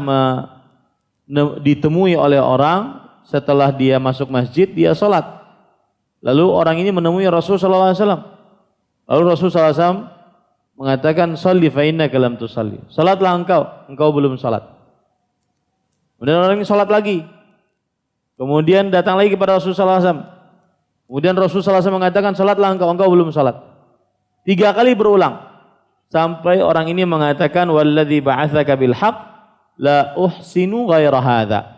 ditemui oleh orang setelah dia masuk masjid, dia salat. Lalu orang ini menemui Rasul sallallahu alaihi wasallam. Lalu Rasul sallallahu alaihi wasallam mengatakan, "Shalli fa innaka lam tusalli." Salatlah engkau belum salat. Kemudian orang ini sholat lagi. Kemudian datang lagi kepada Rasulullah SAW. Kemudian Rasulullah SAW mengatakan, salatlah engkau belum salat. 3 kali berulang. Sampai orang ini mengatakan, walladzi ba'atsaka bil haqq la uhsinu ghaira hadza.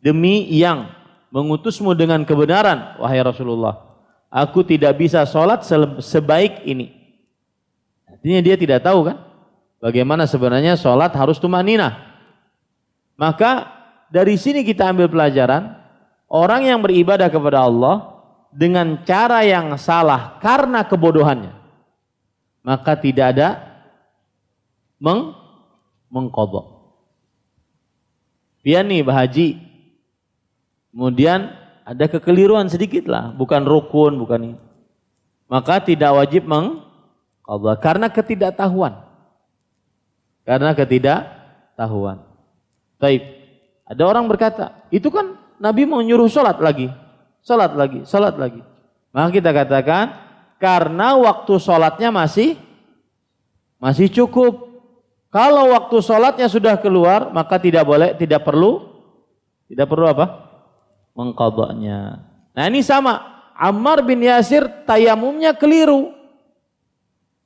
Demi yang mengutusmu dengan kebenaran, wahai Rasulullah, aku tidak bisa salat sebaik ini. Artinya dia tidak tahu kan bagaimana sebenarnya salat harus tumaninah. Maka dari sini kita ambil pelajaran, orang yang beribadah kepada Allah dengan cara yang salah karena kebodohannya, maka tidak ada mengqadha. Pian nih bahaji, kemudian ada kekeliruan sedikit lah, bukan rukun, bukan ini, maka tidak wajib mengqadha karena ketidaktahuan. Baik, ada orang berkata, itu kan Nabi mau nyuruh salat lagi. Maka kita katakan, karena waktu salatnya masih cukup. Kalau waktu salatnya sudah keluar, maka tidak perlu apa? Mengqadhanya. Nah, ini sama. Ammar bin Yasir tayamumnya keliru.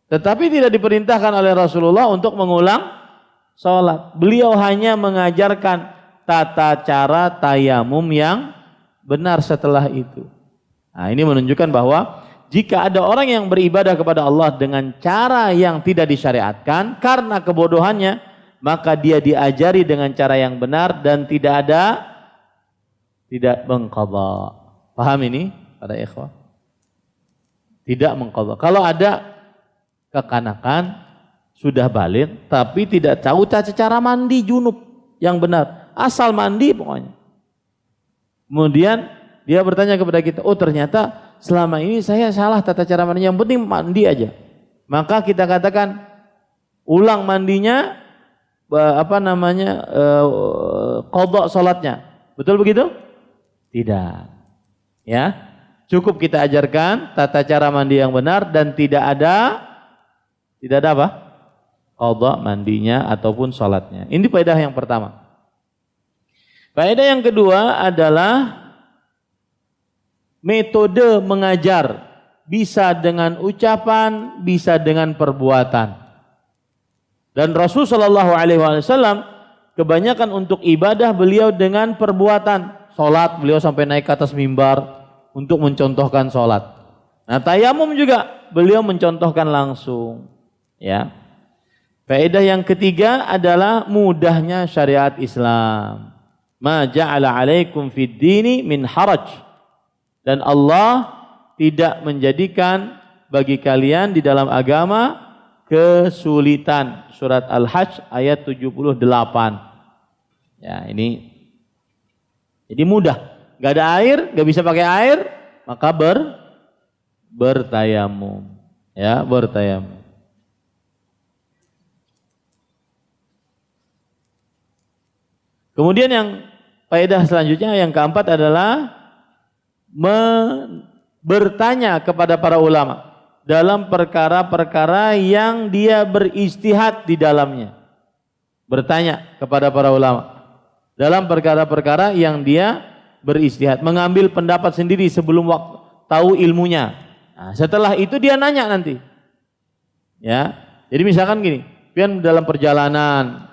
Tetapi tidak diperintahkan oleh Rasulullah untuk mengulang salat. Beliau hanya mengajarkan tata cara tayamum yang benar setelah itu. Nah, ini menunjukkan bahwa jika ada orang yang beribadah kepada Allah dengan cara yang tidak disyariatkan karena kebodohannya, maka dia diajari dengan cara yang benar dan tidak mengqadha. Paham ini para ikhwah? Tidak mengqadha. Kalau ada kekanakan, sudah balik tapi tidak tahu tata cara mandi junub yang benar, asal mandi pokoknya. Kemudian dia bertanya kepada kita, oh ternyata selama ini saya salah tata cara mandi, yang penting mandi aja. Maka kita katakan ulang mandinya, qadha salatnya. Betul begitu? Tidak. Ya, cukup kita ajarkan tata cara mandi yang benar dan tidak ada apa? Qadha mandinya ataupun salatnya. Ini faedah yang pertama. Faedah yang kedua adalah metode mengajar bisa dengan ucapan, bisa dengan perbuatan. Dan Rasul sallallahu alaihi wasallam kebanyakan untuk ibadah beliau dengan perbuatan. Salat beliau sampai naik ke atas mimbar untuk mencontohkan salat. Nah, tayamum juga beliau mencontohkan langsung, ya. Faedah yang ketiga adalah mudahnya syariat Islam. Ma ja'ala 'alaikum fid dini min haraj. Dan Allah tidak menjadikan bagi kalian di dalam agama kesulitan. Surat Al-Hajj ayat 78. Ya, ini jadi mudah. Enggak ada air, enggak bisa pakai air, maka bertayamum. Ya, bertayamum. Kemudian yang faedah selanjutnya yang keempat adalah bertanya kepada para ulama dalam perkara-perkara yang dia beristihad di dalamnya. Bertanya kepada para ulama dalam perkara-perkara yang dia beristihad, mengambil pendapat sendiri sebelum tahu ilmunya. Nah, setelah itu dia nanya nanti. Ya. Jadi misalkan gini, pian dalam perjalanan,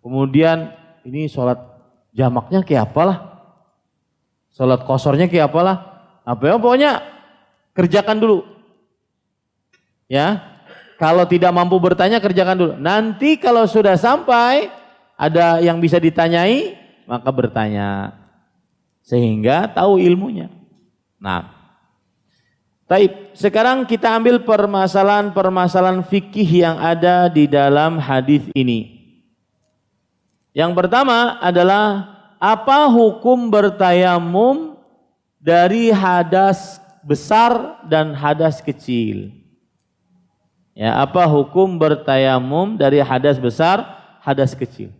kemudian ini sholat jamaknya kayak apalah, sholat kosornya kayak apalah, pokoknya kerjakan dulu. Ya, kalau tidak mampu bertanya kerjakan dulu. Nanti kalau sudah sampai ada yang bisa ditanyai, maka bertanya sehingga tahu ilmunya. Nah, baik, sekarang kita ambil permasalahan fikih yang ada di dalam hadis ini. Yang pertama adalah apa hukum bertayamum dari hadas besar dan hadas kecil? Ya, apa hukum bertayamum dari hadas besar, hadas kecil?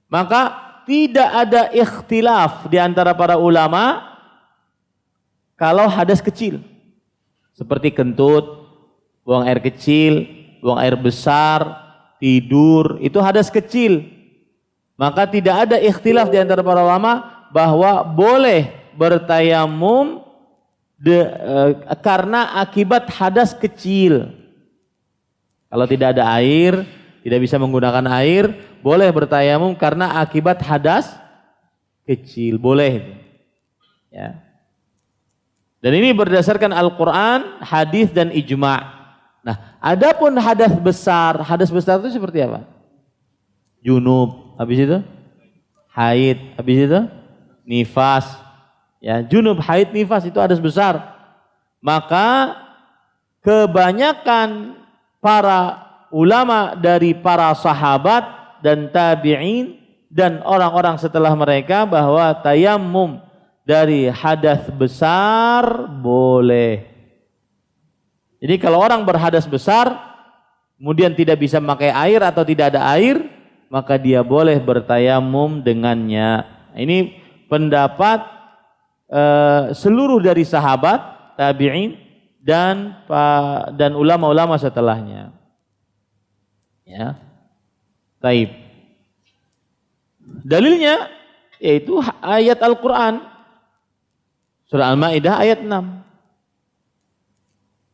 Maka tidak ada ikhtilaf di antara para ulama kalau hadas kecil. Seperti kentut, buang air kecil, buang air besar, tidur, itu hadas kecil. Maka tidak ada ikhtilaf di antara para ulama bahwa boleh bertayamum karena akibat hadas kecil. Kalau tidak ada air, tidak bisa menggunakan air, boleh bertayamum karena akibat hadas kecil, boleh. Ya. Dan ini berdasarkan Al-Quran, hadis dan ijma'. Nah, adapun hadas besar itu seperti apa? Junub, habis itu haid, habis itu nifas. Ya, junub, haid, nifas itu hadas besar. Maka kebanyakan para ulama dari para sahabat dan tabi'in dan orang-orang setelah mereka bahwa tayammum dari hadas besar boleh. Jadi kalau orang berhadas besar kemudian tidak bisa memakai air atau tidak ada air, maka dia boleh bertayamum dengannya. Ini pendapat seluruh dari sahabat, tabi'in dan ulama-ulama setelahnya. Ya. Taib. Dalilnya yaitu ayat Al-Qur'an. Surah Al-Maidah ayat 6.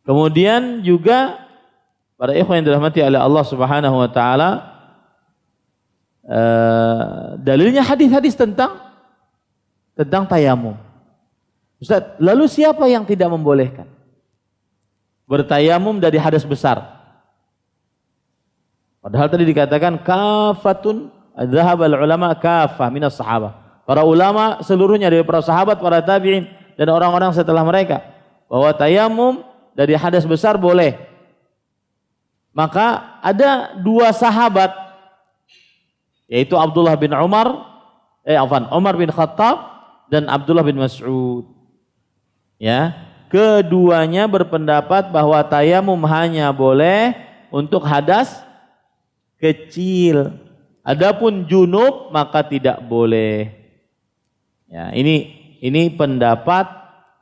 Kemudian juga para ikhwan yang dirahmati oleh Allah Subhanahu wa taala, dalilnya hadis-hadis tentang tayamum. Ustaz, lalu siapa yang tidak membolehkan bertayamum dari hadas besar? Padahal tadi dikatakan kafatun dzhabal ulama kafah minas sahabah. Para ulama seluruhnya dari para sahabat, para tabi'in dan orang-orang setelah mereka bahwa tayamum dari hadas besar boleh. Maka ada dua sahabat yaitu Abdullah bin Umar bin Khattab dan Abdullah bin Mas'ud. Ya, keduanya berpendapat bahwa tayamum hanya boleh untuk hadas kecil. Adapun junub maka tidak boleh. Ya, ini pendapat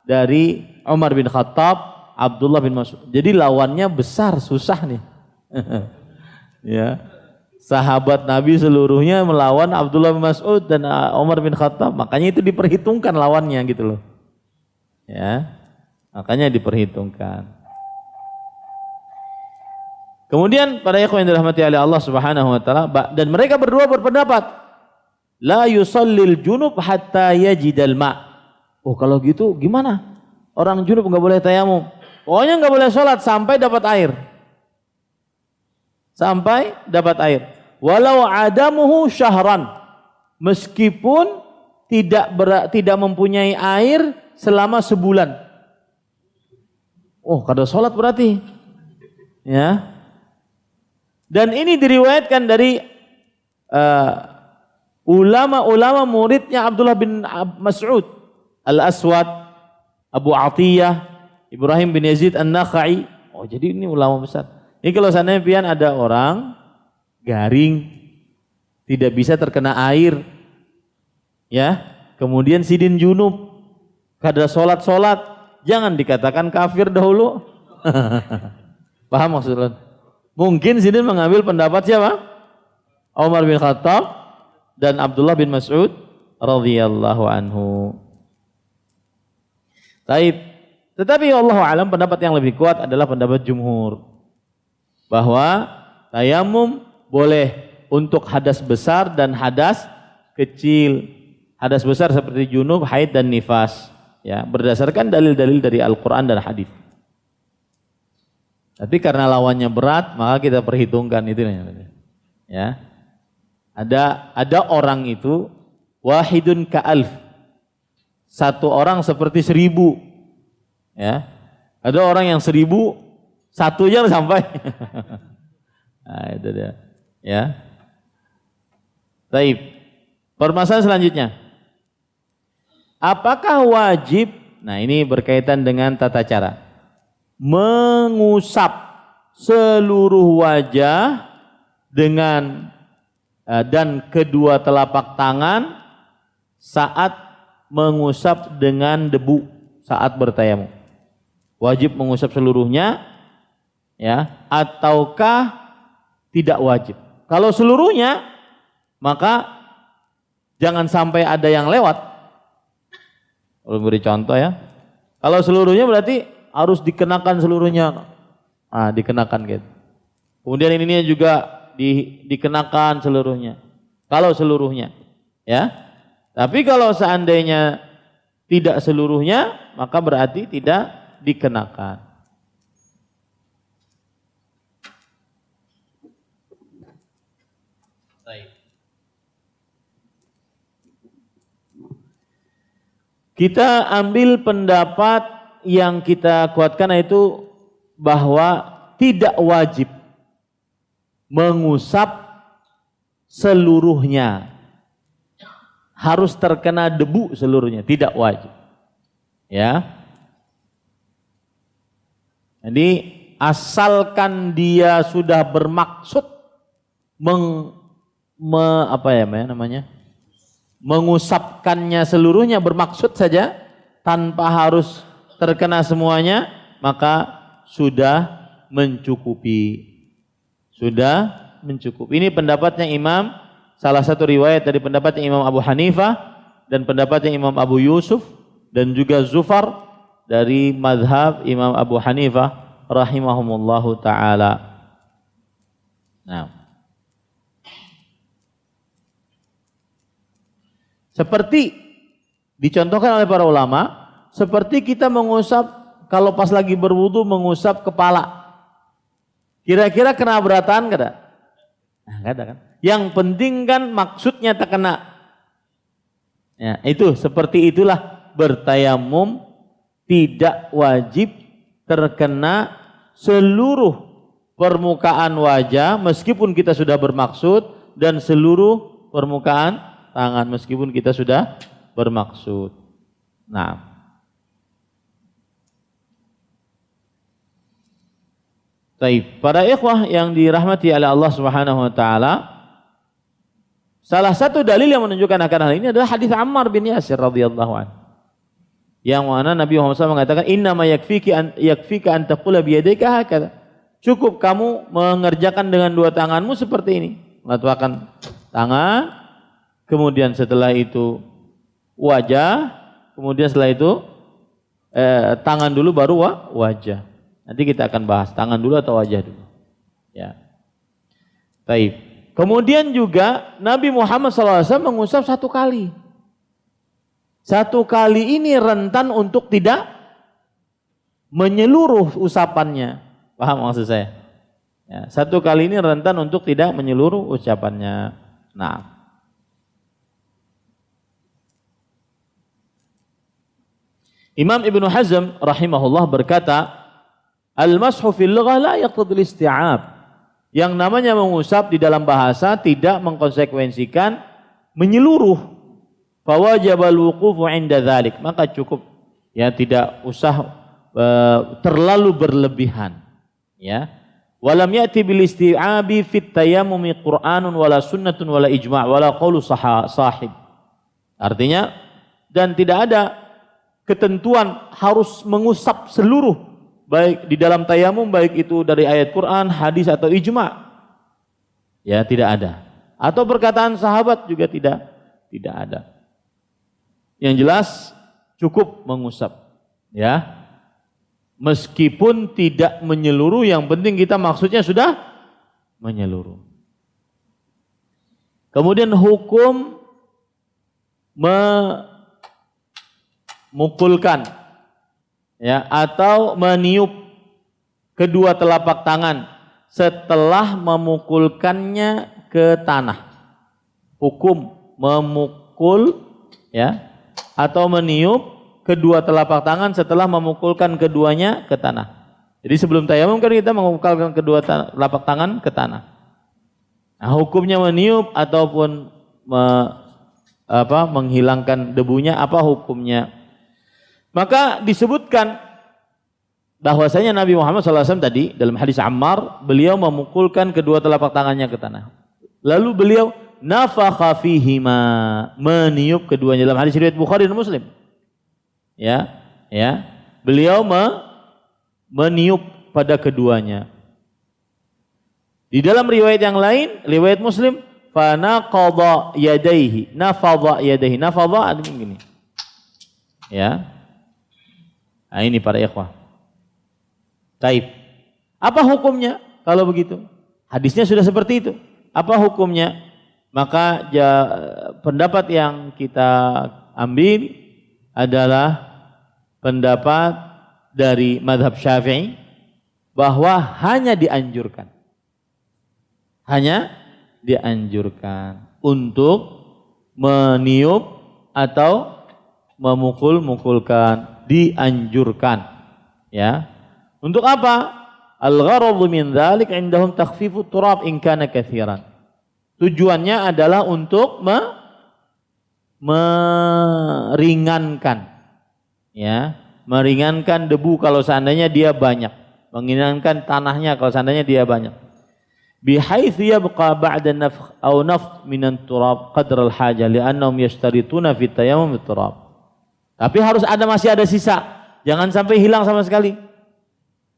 dari Umar bin Khattab, Abdullah bin Mas'ud. Jadi lawannya besar, susah nih. Ya. Sahabat Nabi seluruhnya melawan Abdullah bin Mas'ud dan Umar bin Khattab. Makanya itu diperhitungkan lawannya gitu loh. Ya. Makanya diperhitungkan. Kemudian para ikhwan yang dirahmati oleh Allah Subhanahu wa taala, dan mereka berdua berpendapat la yusallil junub hatta yajidal ma'. Oh, kalau gitu gimana? Orang junub enggak boleh tayamum. Pokoknya enggak boleh salat sampai dapat air. Sampai dapat air. Walau adamuhu syahran. Meskipun tidak mempunyai air selama sebulan. Oh, kada salat berarti. Ya. Dan ini diriwayatkan dari ulama-ulama muridnya Abdullah bin Mas'ud, Al-Aswad, Abu Atiyah, Ibrahim bin Yazid An-Nakhai. Oh, jadi ini ulama besar. Ini kalau seandainya pian ada orang garing, tidak bisa terkena air, ya, kemudian sidin junub, kada sholat, jangan dikatakan kafir dahulu. Paham maksudnya? Mungkin sidin mengambil pendapat siapa? Umar bin Khattab dan Abdullah bin Mas'ud radhiyallahu anhu. Taib. Tetapi Allah alam pendapat yang lebih kuat adalah pendapat jumhur bahwa tayamum boleh untuk hadas besar dan hadas kecil. Hadas besar seperti junub, haid dan nifas, ya, berdasarkan dalil-dalil dari Al-Qur'an dan hadis. Tapi karena lawannya berat, maka kita perhitungkan itu, ya. Ada orang itu wahidun ka'alf. Satu orang seperti 1000. Ya. Ada orang yang 1000, satu aja sampai. Nah, itu dia. Ya. Baik. Permasalahan selanjutnya. Apakah wajib? Nah, ini berkaitan dengan tata cara. Mengusap seluruh wajah dengan dan kedua telapak tangan saat mengusap dengan debu saat bertayamum. Wajib mengusap seluruhnya, ya, ataukah tidak wajib? Kalau seluruhnya, maka jangan sampai ada yang lewat, Kalau beri contoh ya. Kalau seluruhnya berarti harus dikenakan seluruhnya. Ah, dikenakan gitu. Kemudian ini juga dikenakan seluruhnya. Kalau seluruhnya, ya. Tapi kalau seandainya tidak seluruhnya, maka berarti tidak dikenakan. Kita ambil pendapat yang kita kuatkan, yaitu bahwa tidak wajib mengusap seluruhnya. Harus terkena debu seluruhnya, tidak wajib. Ya. Jadi asalkan dia sudah bermaksud mengusapkannya seluruhnya, bermaksud saja tanpa harus terkena semuanya, maka sudah mencukupi. Sudah mencukupi. Ini pendapatnya Imam, salah satu riwayat dari pendapatnya Imam Abu Hanifah dan pendapatnya Imam Abu Yusuf dan juga Zufar dari mazhab Imam Abu Hanifah rahimahumullahu taala. Nah, seperti dicontohkan oleh para ulama, seperti kita mengusap kalau pas lagi berwudu mengusap kepala. Kira-kira kena beratan enggak ada? Nah, enggak ada kan? Yang penting kan maksudnya tak kena. Ya, itu seperti itulah bertayamum, tidak wajib terkena seluruh permukaan wajah meskipun kita sudah bermaksud, dan seluruh permukaan tangan meskipun kita sudah bermaksud. Nah, baik, para ikhwah yang dirahmati oleh Allah Subhanahu wa taala, salah satu dalil yang menunjukkan akan hal ini adalah hadis Ammar bin Yasir radhiyallahu anhu. Yang mana Nabi Muhammad SAW mengatakan, "Inna ma yakfika an taqula bi yadayka hakadha." Cukup kamu mengerjakan dengan dua tanganmu seperti ini. Meletakkan tangan, kemudian setelah itu wajah, kemudian setelah itu tangan dulu baru wajah. Nanti kita akan bahas tangan dulu atau wajah dulu. Ya. Baik. Kemudian juga Nabi Muhammad SAW mengusap satu kali. Satu kali ini rentan untuk tidak menyeluruh usapannya. Paham maksud saya? Ya, satu kali ini rentan untuk tidak menyeluruh ucapannya. Nah, Imam Ibnu Hazm rahimahullah berkata, al-mashu fil lughah la yaqtadil isti'ab. Yang namanya mengusap di dalam bahasa tidak mengkonsekuensikan menyeluruh. Fa wajibal wuqufu 'inda dzalik. Maka cukup, ya, tidak usah terlalu berlebihan, ya. Walam ya'ti bil isti'abi fit tayammumi Qur'anun wala sunnatun wala ijma' wala qaulu sahib. Artinya, dan tidak ada ketentuan harus mengusap seluruh, baik di dalam tayamum, baik itu dari ayat Quran, hadis atau ijma'. Ya, tidak ada. Atau perkataan sahabat juga tidak ada. Yang jelas cukup mengusap, ya. Meskipun tidak menyeluruh, yang penting kita maksudnya sudah menyeluruh. Kemudian hukum memukulkan, ya, atau meniup kedua telapak tangan setelah memukulkannya ke tanah. Hukum memukul, ya, atau meniup kedua telapak tangan setelah memukulkan keduanya ke tanah. Jadi sebelum tayamum kan kita memukulkan kedua telapak tangan ke tanah. Nah, hukumnya meniup ataupun menghilangkan debunya, apa hukumnya? Maka disebutkan bahwasanya Nabi Muhammad SAW tadi dalam hadis Ammar, beliau memukulkan kedua telapak tangannya ke tanah. Lalu beliau nafakha fihima, meniup keduanya, dalam hadis riwayat Bukhari dan Muslim. Ya, beliau meniup pada keduanya. Di dalam riwayat yang lain, riwayat Muslim, fa naqadha yadayhi, nafadha yadayhi. Nafadha artinya gini. Ya. Nah, ini para ikhwah. Taib. Apa hukumnya kalau begitu? Hadisnya sudah seperti itu. Apa hukumnya? Maka pendapat yang kita ambil adalah pendapat dari mazhab Syafi'i bahwa hanya dianjurkan. Hanya dianjurkan untuk meniup atau memukul-mukulkan, dianjurkan. Ya. Untuk apa? Al-gharadhu min dzalik indahum takhfifu turab in kana katsiran. Tujuannya adalah untuk meringankan, ya, meringankan debu kalau seandainya dia banyak, meringankan tanahnya kalau seandainya dia banyak. Bihaitsu yabqa ba'da nafkh aw nafth min turab qadra al-haja li'annahum yashtarituna fi tayammum turab. Tapi masih ada sisa, jangan sampai hilang sama sekali.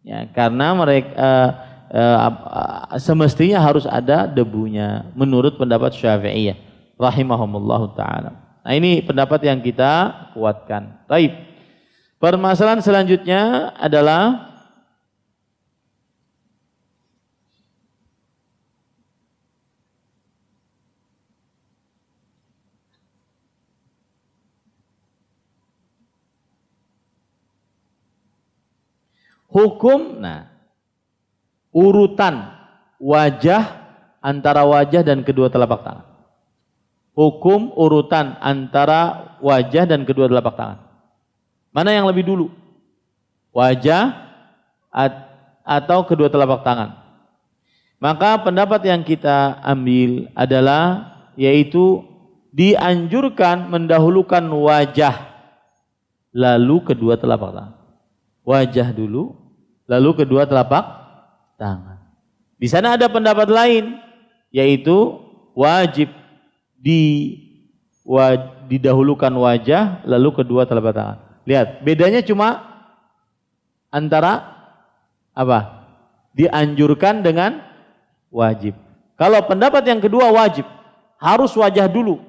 Ya, karena mereka semestinya harus ada debunya menurut pendapat Syafi'iyah rahimahumullahu taala. Nah, ini pendapat yang kita kuatkan. Baik. Permasalahan selanjutnya adalah hukum, urutan wajah antara wajah dan kedua telapak tangan. Hukum urutan antara wajah dan kedua telapak tangan. Mana yang lebih dulu? Wajah atau kedua telapak tangan? Maka pendapat yang kita ambil adalah yaitu dianjurkan mendahulukan wajah lalu kedua telapak tangan. Wajah dulu lalu kedua telapak tangan. Di sana ada pendapat lain yaitu wajib didahulukan wajah lalu kedua telapak tangan. Lihat, bedanya cuma antara apa? Dianjurkan dengan wajib. Kalau pendapat yang kedua wajib, harus wajah dulu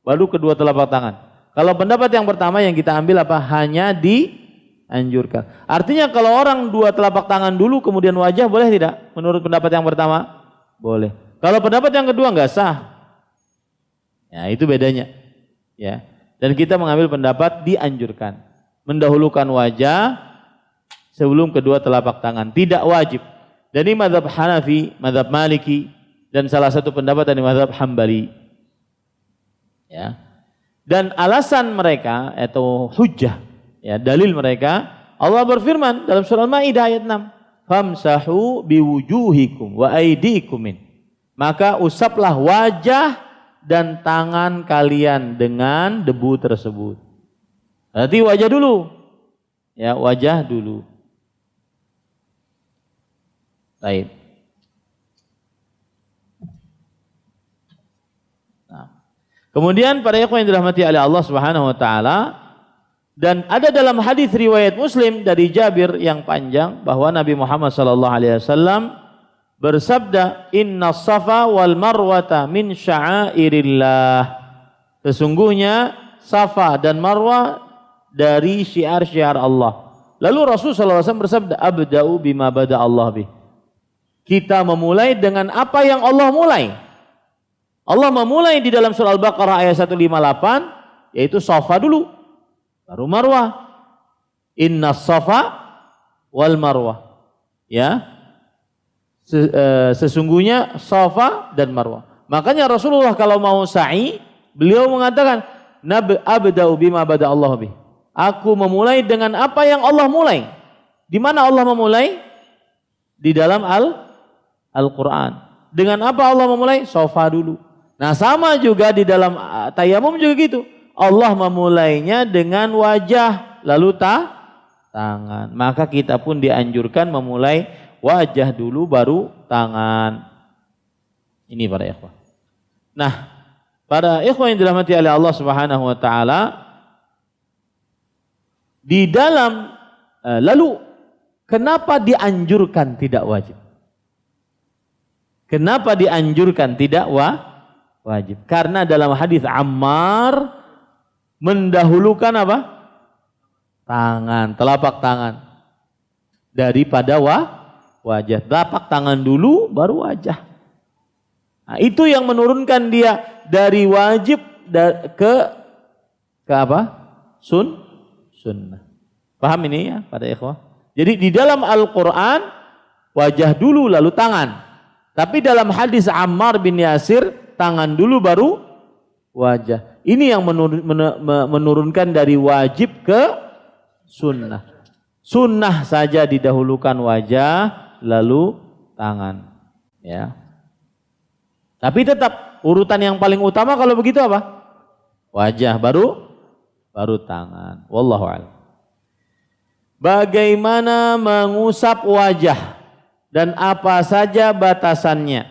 baru kedua telapak tangan. Kalau pendapat yang pertama yang kita ambil apa? Hanya dianjurkan. Artinya kalau orang dua telapak tangan dulu kemudian wajah boleh tidak? Menurut pendapat yang pertama boleh. Kalau pendapat yang kedua enggak sah. Ya, itu bedanya. Ya. Dan kita mengambil pendapat dianjurkan mendahulukan wajah sebelum kedua telapak tangan, tidak wajib. Dan ini mazhab Hanafi, mazhab Maliki dan salah satu pendapat dari mazhab Hambali. Ya. Dan alasan mereka atau hujjah, ya, dalil mereka, Allah berfirman dalam surah Al-Maidah ayat 6, "Famsahu biwujuhikum wa aydikum min." Maka usaplah wajah dan tangan kalian dengan debu tersebut. Berarti wajah dulu. Ya, wajah dulu. Baik. Nah. Kemudian para ikhwan yang dirahmati oleh Allah Subhanahu wa taala, dan ada dalam hadis riwayat Muslim dari Jabir yang panjang bahwa Nabi Muhammad sallallahu alaihi wasallam bersabda, "Inna Safa wal Marwata min sya'airillah." Sesungguhnya Safa dan Marwah dari syiar-syiar Allah. Lalu Rasulullah SAW bersabda, "Abda'u bima bada Allah bih." Kita memulai dengan apa yang Allah mulai. Allah memulai di dalam surah Al-Baqarah ayat 158 yaitu Safa dulu, baru Marwah. Inna Safa wal Marwah. Ya. Sesungguhnya Safa dan Marwah. Makanya Rasulullah kalau mau sa'i, beliau mengatakan, "Abda'u bima bada Allah bih." Aku memulai dengan apa yang Allah mulai. Di mana Allah memulai? Di dalam Al-Quran. Dengan apa Allah memulai? Safa dulu. Nah, sama juga di dalam tayamum juga gitu. Allah memulainya dengan wajah lalu tangan. Maka kita pun dianjurkan memulai wajah dulu baru tangan. Ini para ikhwah. Nah, para ikhwah yang dirahmati oleh Allah Subhanahu wa taala, di dalam lalu kenapa dianjurkan tidak wajib? Kenapa dianjurkan tidak wajib? Karena dalam hadis Ammar mendahulukan apa? tangan, telapak tangan. Daripada wajah. Telapak tangan dulu baru wajah. Nah, itu yang menurunkan dia dari wajib ke apa? Sunnah. Paham ini ya pada ikhwah? Jadi di dalam Al-Quran wajah dulu lalu tangan. Tapi dalam hadis Ammar bin Yasir tangan dulu baru wajah. Ini yang menurunkan dari wajib ke sunnah. Sunnah saja didahulukan wajah lalu tangan. Ya. Tapi tetap urutan yang paling utama kalau begitu apa? Wajah baru tangan. Wallahu a'lam. Bagaimana mengusap wajah dan apa saja batasannya?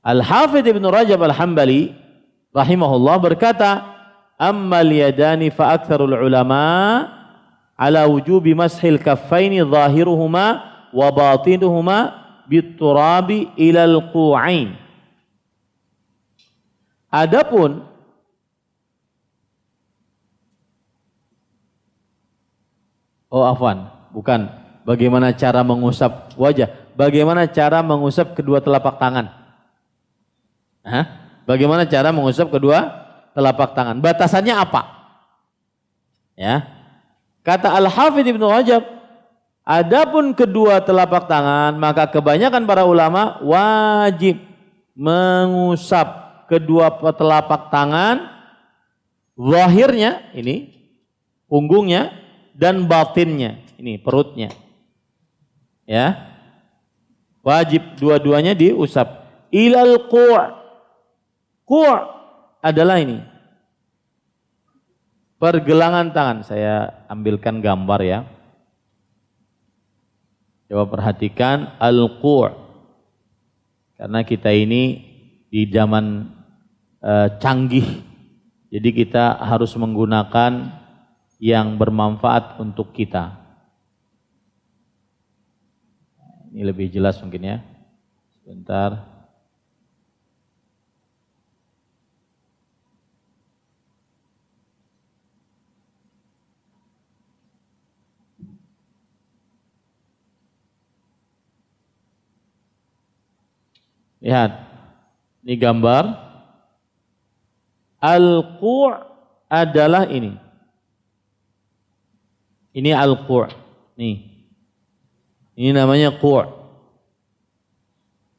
Al-Hafidz Ibnu Rajab Al-Hambali rahimahullah berkata, "Ammal yadani fa aktsarul ulama ala wujubi mashil kaffaini zahiruhuma wa batinuhuma biturabi ilal qu'ain." Adapun bukan bagaimana cara mengusap wajah, bagaimana cara mengusap kedua telapak tangan. Bagaimana cara mengusap kedua telapak tangan? Batasannya apa? Ya. Kata Al-Hafidz Ibnu Rajab, adapun kedua telapak tangan, maka kebanyakan para ulama wajib mengusap kedua telapak tangan zahirnya ini, punggungnya, dan batinnya, ini perutnya. Ya. Wajib dua-duanya diusap. Ilal qu'. Qu' adalah ini. Pergelangan tangan. Saya ambilkan gambar ya. Coba perhatikan al-qu'. Karena kita ini di zaman canggih. Jadi kita harus menggunakan yang bermanfaat untuk kita. Ini lebih jelas mungkin ya. Sebentar. Lihat. Ini gambar. Al-qu' adalah ini. Ini al-qu'. Nih. Ini namanya qu'.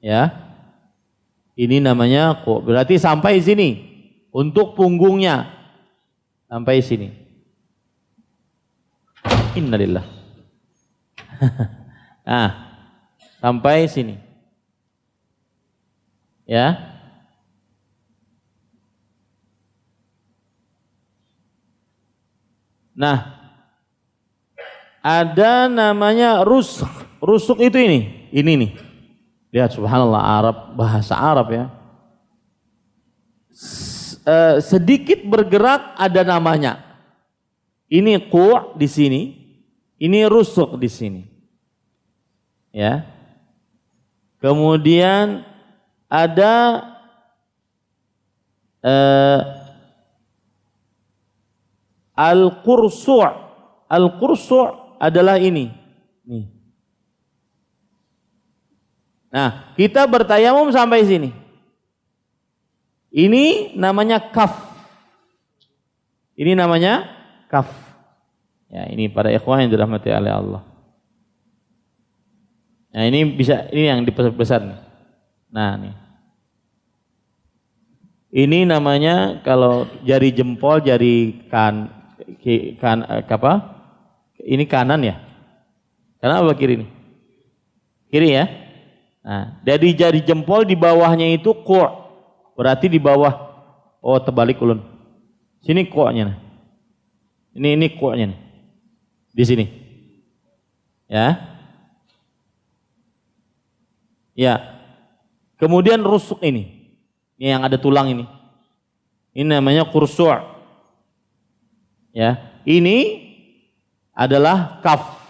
Ya. Ini namanya qu'. Berarti sampai sini. Untuk punggungnya. Sampai sini. Innalillah. Nah. Sampai sini. Ya. Nah. Ada namanya rusuk. Rusuk itu ini. Ini nih. Lihat subhanallah Arab, bahasa Arab ya. Sedikit bergerak ada namanya. Ini qu' di sini. Ini rusuk di sini. Ya. Kemudian ada al-qursu'. Al-qursu' adalah ini. Nih. Nah, kita bertayamum sampai sini. Ini namanya kaf. Ini namanya kaf. Ya, ini para ikhwan yang dirahmati oleh Allah. Nah, ini bisa, ini yang dibesar. Nah, nih. Ini namanya kalau jari jempol, jari apa? Ini kanan ya? Kanan apa kiri nih? Kiri ya? Nah, dari jari jempol di bawahnya itu qu'. Berarti di bawah. Oh, terbalik ulun. Sini qu'-nya. Ini qu'-nya nih. Di sini. Ya. Ya. Kemudian rusuk ini. Ini yang ada tulang ini. Ini namanya qursu'. Ya. Ini adalah kaf.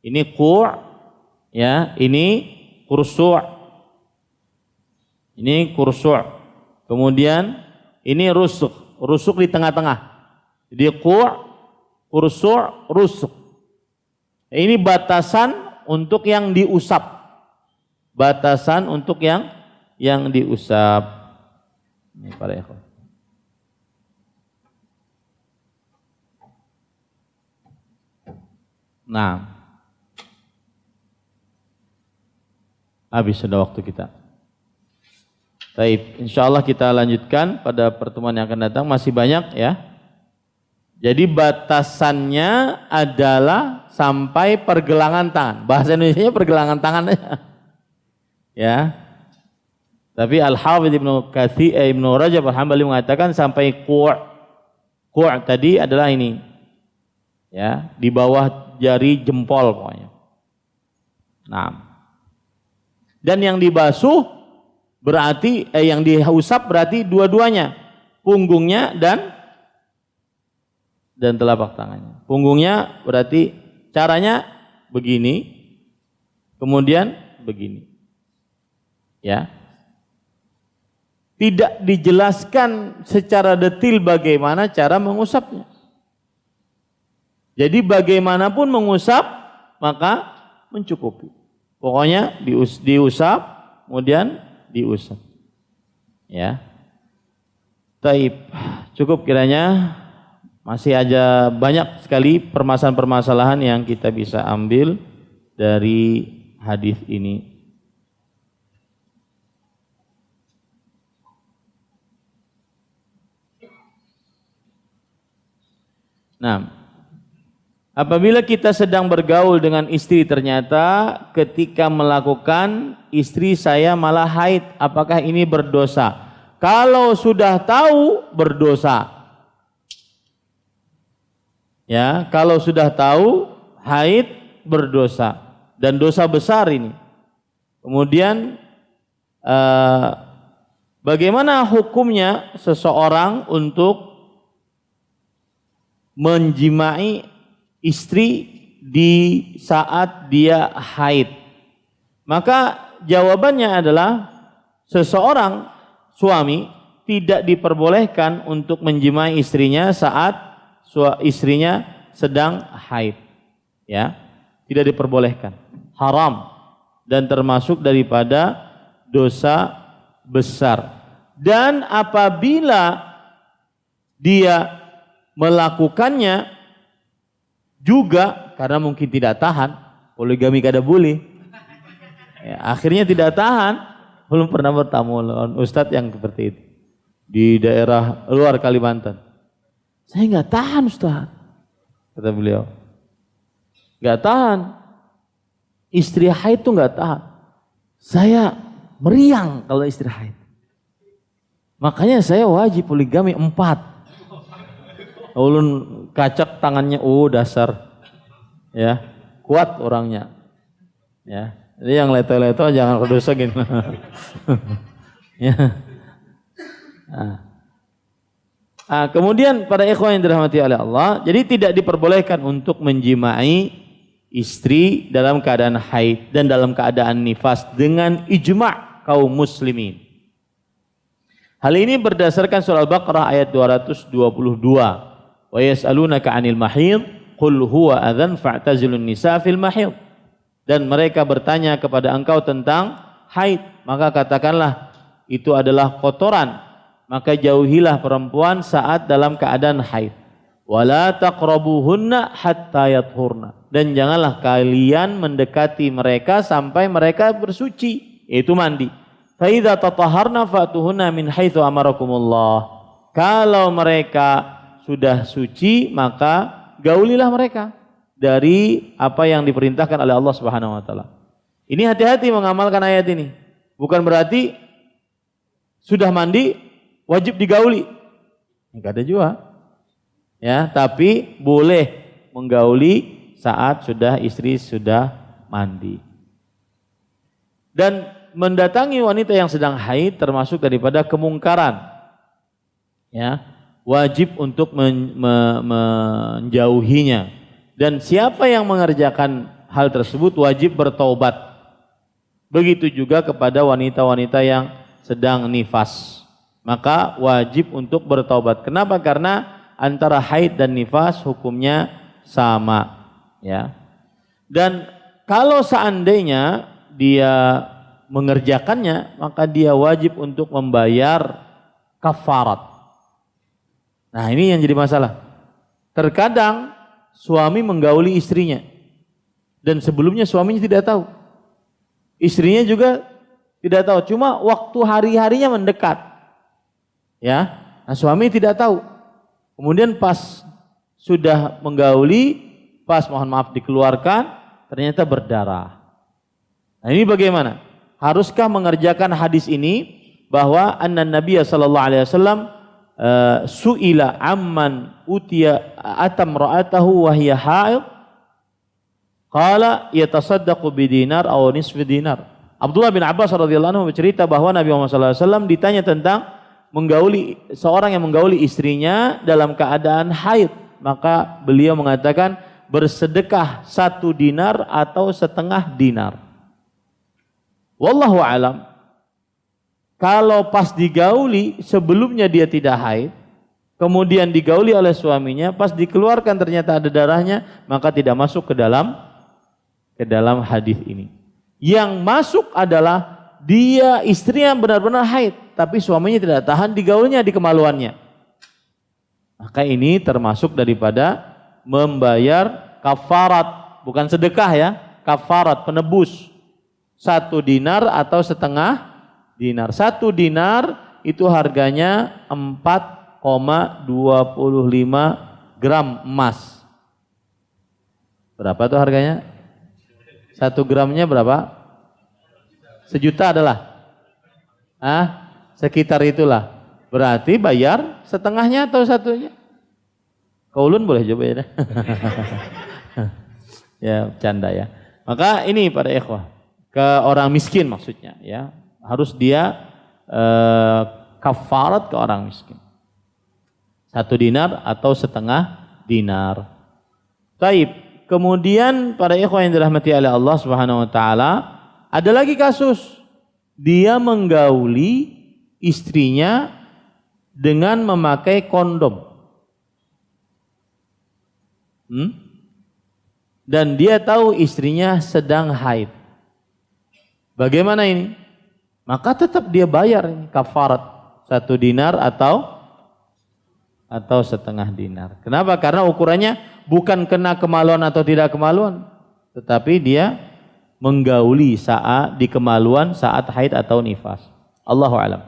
Ini qu', ya, ini qursu'. Ini qursu'. Kemudian ini rusuk. Rusuk di tengah-tengah. Jadi qu', Ursu' rusuk. Ini batasan untuk yang diusap. Batasan untuk yang diusap. Ini para ikhwan. Nah, habis sudah waktu kita. Baik, insyaallah kita lanjutkan pada pertemuan yang akan datang, masih banyak ya. Jadi batasannya adalah sampai pergelangan tangan. Bahasa Indonesianya pergelangan tangan ya. Tapi Al-Hafidz Ibnu Rajab Al-Hambali mengatakan sampai ku'. Ku' tadi adalah ini. Ya, di bawah jari jempol pokoknya. Nah. Dan yang dibasuh berarti yang diusap berarti dua-duanya, punggungnya dan telapak tangannya. Punggungnya berarti caranya begini, kemudian begini. Ya. Tidak dijelaskan secara detail bagaimana cara mengusapnya. Jadi bagaimanapun mengusap maka mencukupi. Pokoknya diusap, kemudian diusap. Ya. Taib. Cukup kiranya, masih aja banyak sekali permasalahan-permasalahan yang kita bisa ambil dari hadis ini. Nah, apabila kita sedang bergaul dengan istri ternyata ketika melakukan istri saya malah haid, apakah ini berdosa? Kalau sudah tahu berdosa. Ya, kalau sudah tahu haid berdosa dan dosa besar ini. Kemudian bagaimana hukumnya seseorang untuk menjimai istri di saat dia haid? Maka jawabannya adalah seseorang suami tidak diperbolehkan untuk menjimai istrinya saat istrinya sedang haid. Ya, tidak diperbolehkan. Haram dan termasuk daripada dosa besar. Dan apabila dia melakukannya juga karena mungkin tidak tahan, poligami kada boleh. Ya, akhirnya tidak tahan, belum pernah bertamu dengan ustadz yang seperti itu di daerah luar Kalimantan. Saya nggak tahan ustadz, kata beliau, nggak tahan. Istri haid tuh nggak tahan. Saya meriang kalau istri haid. Makanya saya wajib poligami 4. Ulun kacak tangannya, dasar, ya kuat orangnya, ya. Jadi yang leto-leto jangan berdosa gitu. Ya. Kemudian pada ikhwan yang dirahmati oleh Allah, jadi tidak diperbolehkan untuk menjimai istri dalam keadaan haid dan dalam keadaan nifas dengan ijma' kaum muslimin. Hal ini berdasarkan surah Al-Baqarah ayat 222. Wa yas'alunaka 'anil mahid qul huwa adzan fa'tazilun nisa fil mahid. Dan mereka bertanya kepada engkau tentang haid, maka katakanlah itu adalah kotoran, maka jauhilah perempuan saat dalam keadaan haid. Wala taqrabuhunna hatta yathurna. Dan janganlah kalian mendekati mereka sampai mereka bersuci, yaitu mandi. Fa idza tatahharna fatuhunna min haitsu amarakumullah. Kalau mereka sudah suci maka gaulilah mereka dari apa yang diperintahkan oleh Allah Subhanahu wa taala. Ini hati-hati mengamalkan ayat ini. Bukan berarti sudah mandi wajib digauli. Enggak ada juga. Ya, tapi boleh menggauli saat istri sudah mandi. Dan mendatangi wanita yang sedang haid termasuk daripada kemungkaran. Ya. Wajib untuk menjauhinya, dan siapa yang mengerjakan hal tersebut wajib bertaubat. Begitu juga kepada wanita-wanita yang sedang nifas, maka wajib untuk bertaubat. Kenapa? Karena antara haid dan nifas hukumnya sama, ya. Dan kalau seandainya dia mengerjakannya, maka dia wajib untuk membayar kafarat. Nah, ini yang jadi masalah. Terkadang suami menggauli istrinya dan sebelumnya suaminya tidak tahu. Istrinya juga tidak tahu, cuma waktu hari-harinya mendekat. Ya. Nah, suami tidak tahu. Kemudian pas sudah menggauli, pas mohon maaf dikeluarkan, ternyata berdarah. Nah, ini bagaimana? Haruskah mengerjakan hadis ini bahwa anna Nabiya sallallahu alaihi wasallam su'ila amman utiya atam ra'atahu wa hiya haid qala yatasaddaqu bidinar aw nisfi dinar. Abdullah bin Abbas radhiyallahu anhu bercerita bahwa Nabi Muhammad sallallahu alaihi wasallam ditanya tentang menggauli seorang yang menggauli istrinya dalam keadaan haid, maka beliau mengatakan bersedekah 1 dinar atau setengah dinar. Wallahu alam. Kalau pas digauli sebelumnya dia tidak haid, kemudian digauli oleh suaminya, pas dikeluarkan ternyata ada darahnya, maka tidak masuk ke dalam hadis ini. Yang masuk adalah dia istrinya benar-benar haid, tapi suaminya tidak tahan digaulnya, di kemaluannya. Maka ini termasuk daripada membayar kafarat, bukan sedekah ya, kafarat penebus 1 dinar atau setengah dinar. 1 dinar itu harganya 4,25 gram emas. Berapa tuh harganya? 1 gramnya berapa? 1 juta adalah? Sekitar itulah. Berarti bayar setengahnya atau satunya? Kaulun boleh coba ya. Ya, bercanda ya. Maka ini para ikhwah, ke orang miskin maksudnya ya. Harus dia kafarat ke orang miskin. 1 dinar atau setengah dinar. Taib. Kemudian para ikhwan yang dirahmati oleh Allah Subhanahu wa taala, ada lagi kasus dia menggauli istrinya dengan memakai kondom. Dan dia tahu istrinya sedang haid. Bagaimana ini? Maka tetap dia bayar kafarat 1 dinar atau setengah dinar. Kenapa? Karena ukurannya bukan kena kemaluan atau tidak kemaluan, tetapi dia menggauli saat di kemaluan saat haid atau nifas. Allahu a'lam.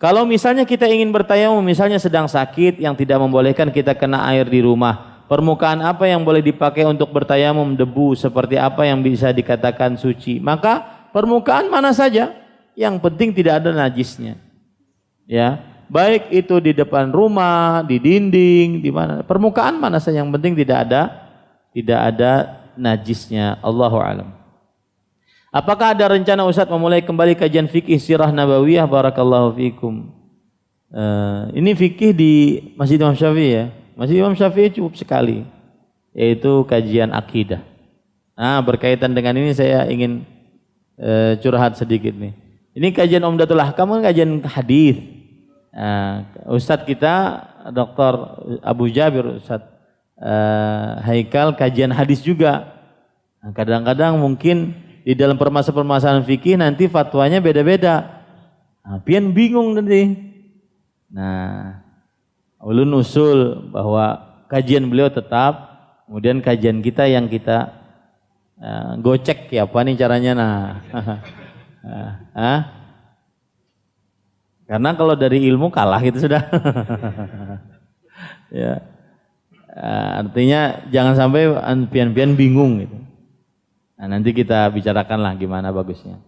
Kalau misalnya kita ingin bertayamum, misalnya sedang sakit yang tidak membolehkan kita kena air di rumah, permukaan apa yang boleh dipakai untuk bertayamum? Debu seperti apa yang bisa dikatakan suci? Maka permukaan mana saja, yang penting tidak ada najisnya. Ya, baik itu di depan rumah, di dinding, di mana, permukaan mana saja yang penting tidak ada najisnya. Allahu a'lam. Apakah ada rencana Ustadz memulai kembali kajian fikih sirah nabawiyah? Barakallahu fikum. Ini fikih di Masjid Imam Syafi'i ya. Masjid Imam Syafi'i cukup sekali, yaitu kajian akidah. Nah, berkaitan dengan ini saya ingin curhat sedikit nih. Ini kajian Umdatul Ahkam, kajian hadis. Ustadz kita Dr. Abu Jabir, Ustadz Haikal kajian hadis juga. Nah, kadang-kadang mungkin di dalam permasalahan fikih nanti fatwanya beda-beda. Nah, pian bingung nanti. Nah, ulun usul bahwa kajian beliau tetap, kemudian kajian kita yang kita gocek ya apa nih caranya. Karena kalau dari ilmu kalah gitu sudah. Ya. Artinya jangan sampai pian-pian bingung gitu. Nah, nanti kita bicarakanlah gimana bagusnya.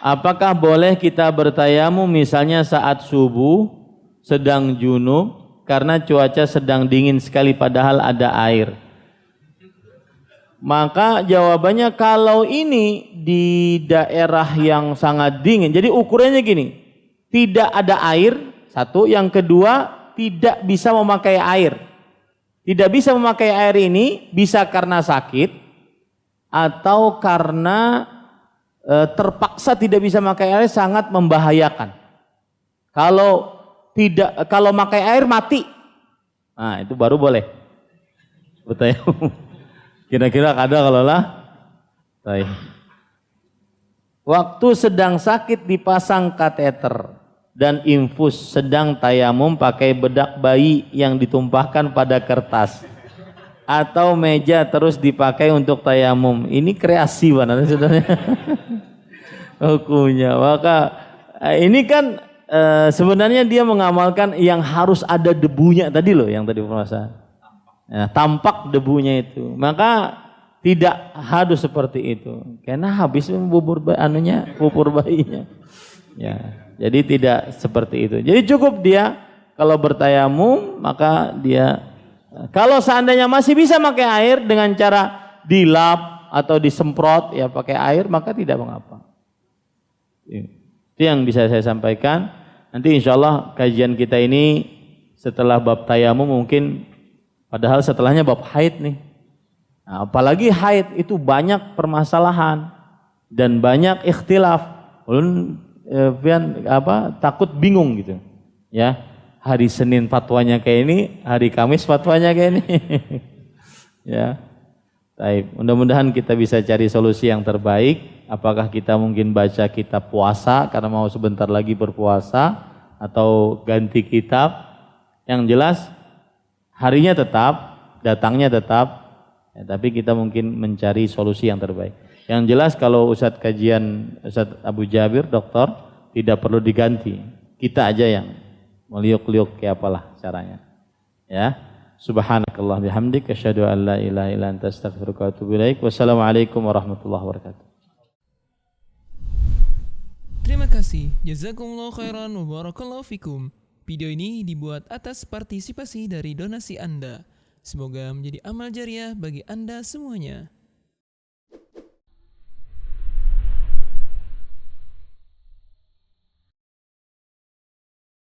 Apakah boleh kita bertayamum misalnya saat subuh sedang junub karena cuaca sedang dingin sekali padahal ada air? Maka jawabannya kalau ini di daerah yang sangat dingin, jadi ukurannya gini, tidak ada air, satu, yang kedua tidak bisa memakai air. Tidak bisa memakai air ini bisa karena sakit atau karena terpaksa tidak bisa memakai air sangat membahayakan. Kalau pakai air mati. Nah, itu baru boleh bertayamum. Kira-kira ada kalau lah. Waktu sedang sakit dipasang kateter dan infus, sedang tayamum pakai bedak bayi yang ditumpahkan pada kertas atau meja terus dipakai untuk tayamum. Ini kreasi mana sebenarnya? Hukumnya. Maka ini kan sebenarnya dia mengamalkan yang harus ada debunya tadi loh, yang tadi permasalahan. Ya, tampak debunya itu. Maka tidak harus seperti itu, karena habis pupur bayinya. Ya, jadi tidak seperti itu. Jadi cukup dia kalau bertayamum, maka dia kalau seandainya masih bisa pakai air dengan cara dilap atau disemprot ya pakai air, maka tidak mengapa. Itu yang bisa saya sampaikan. Nanti insya Allah kajian kita ini setelah bab tayamum mungkin, padahal setelahnya bab haid nih. Nah, apalagi haid itu banyak permasalahan dan banyak ikhtilaf. Takut bingung gitu. Ya, hari Senin fatwanya kayak ini, hari Kamis fatwanya kayak ini. Ya. Baik, mudah-mudahan kita bisa cari solusi yang terbaik. Apakah kita mungkin baca kitab puasa karena mau sebentar lagi berpuasa, atau ganti kitab? Yang jelas harinya tetap, datangnya tetap. Ya, tapi kita mungkin mencari solusi yang terbaik. Yang jelas kalau Ustadz kajian Ustadz Abu Jabir, dokter, tidak perlu diganti. Kita aja yang meliuk-liuk kayak apalah caranya. Ya. Subhanakallah bihamdik asyhadu an la ilaha illa anta astaghfiruka wa atubu ilaik. Wassalamualaikum warahmatullahi wabarakatuh. Terima kasih. Jazakumullah khairan wa barakallahu fikum. Video ini dibuat atas partisipasi dari donasi Anda. Semoga menjadi amal jariah bagi Anda semuanya.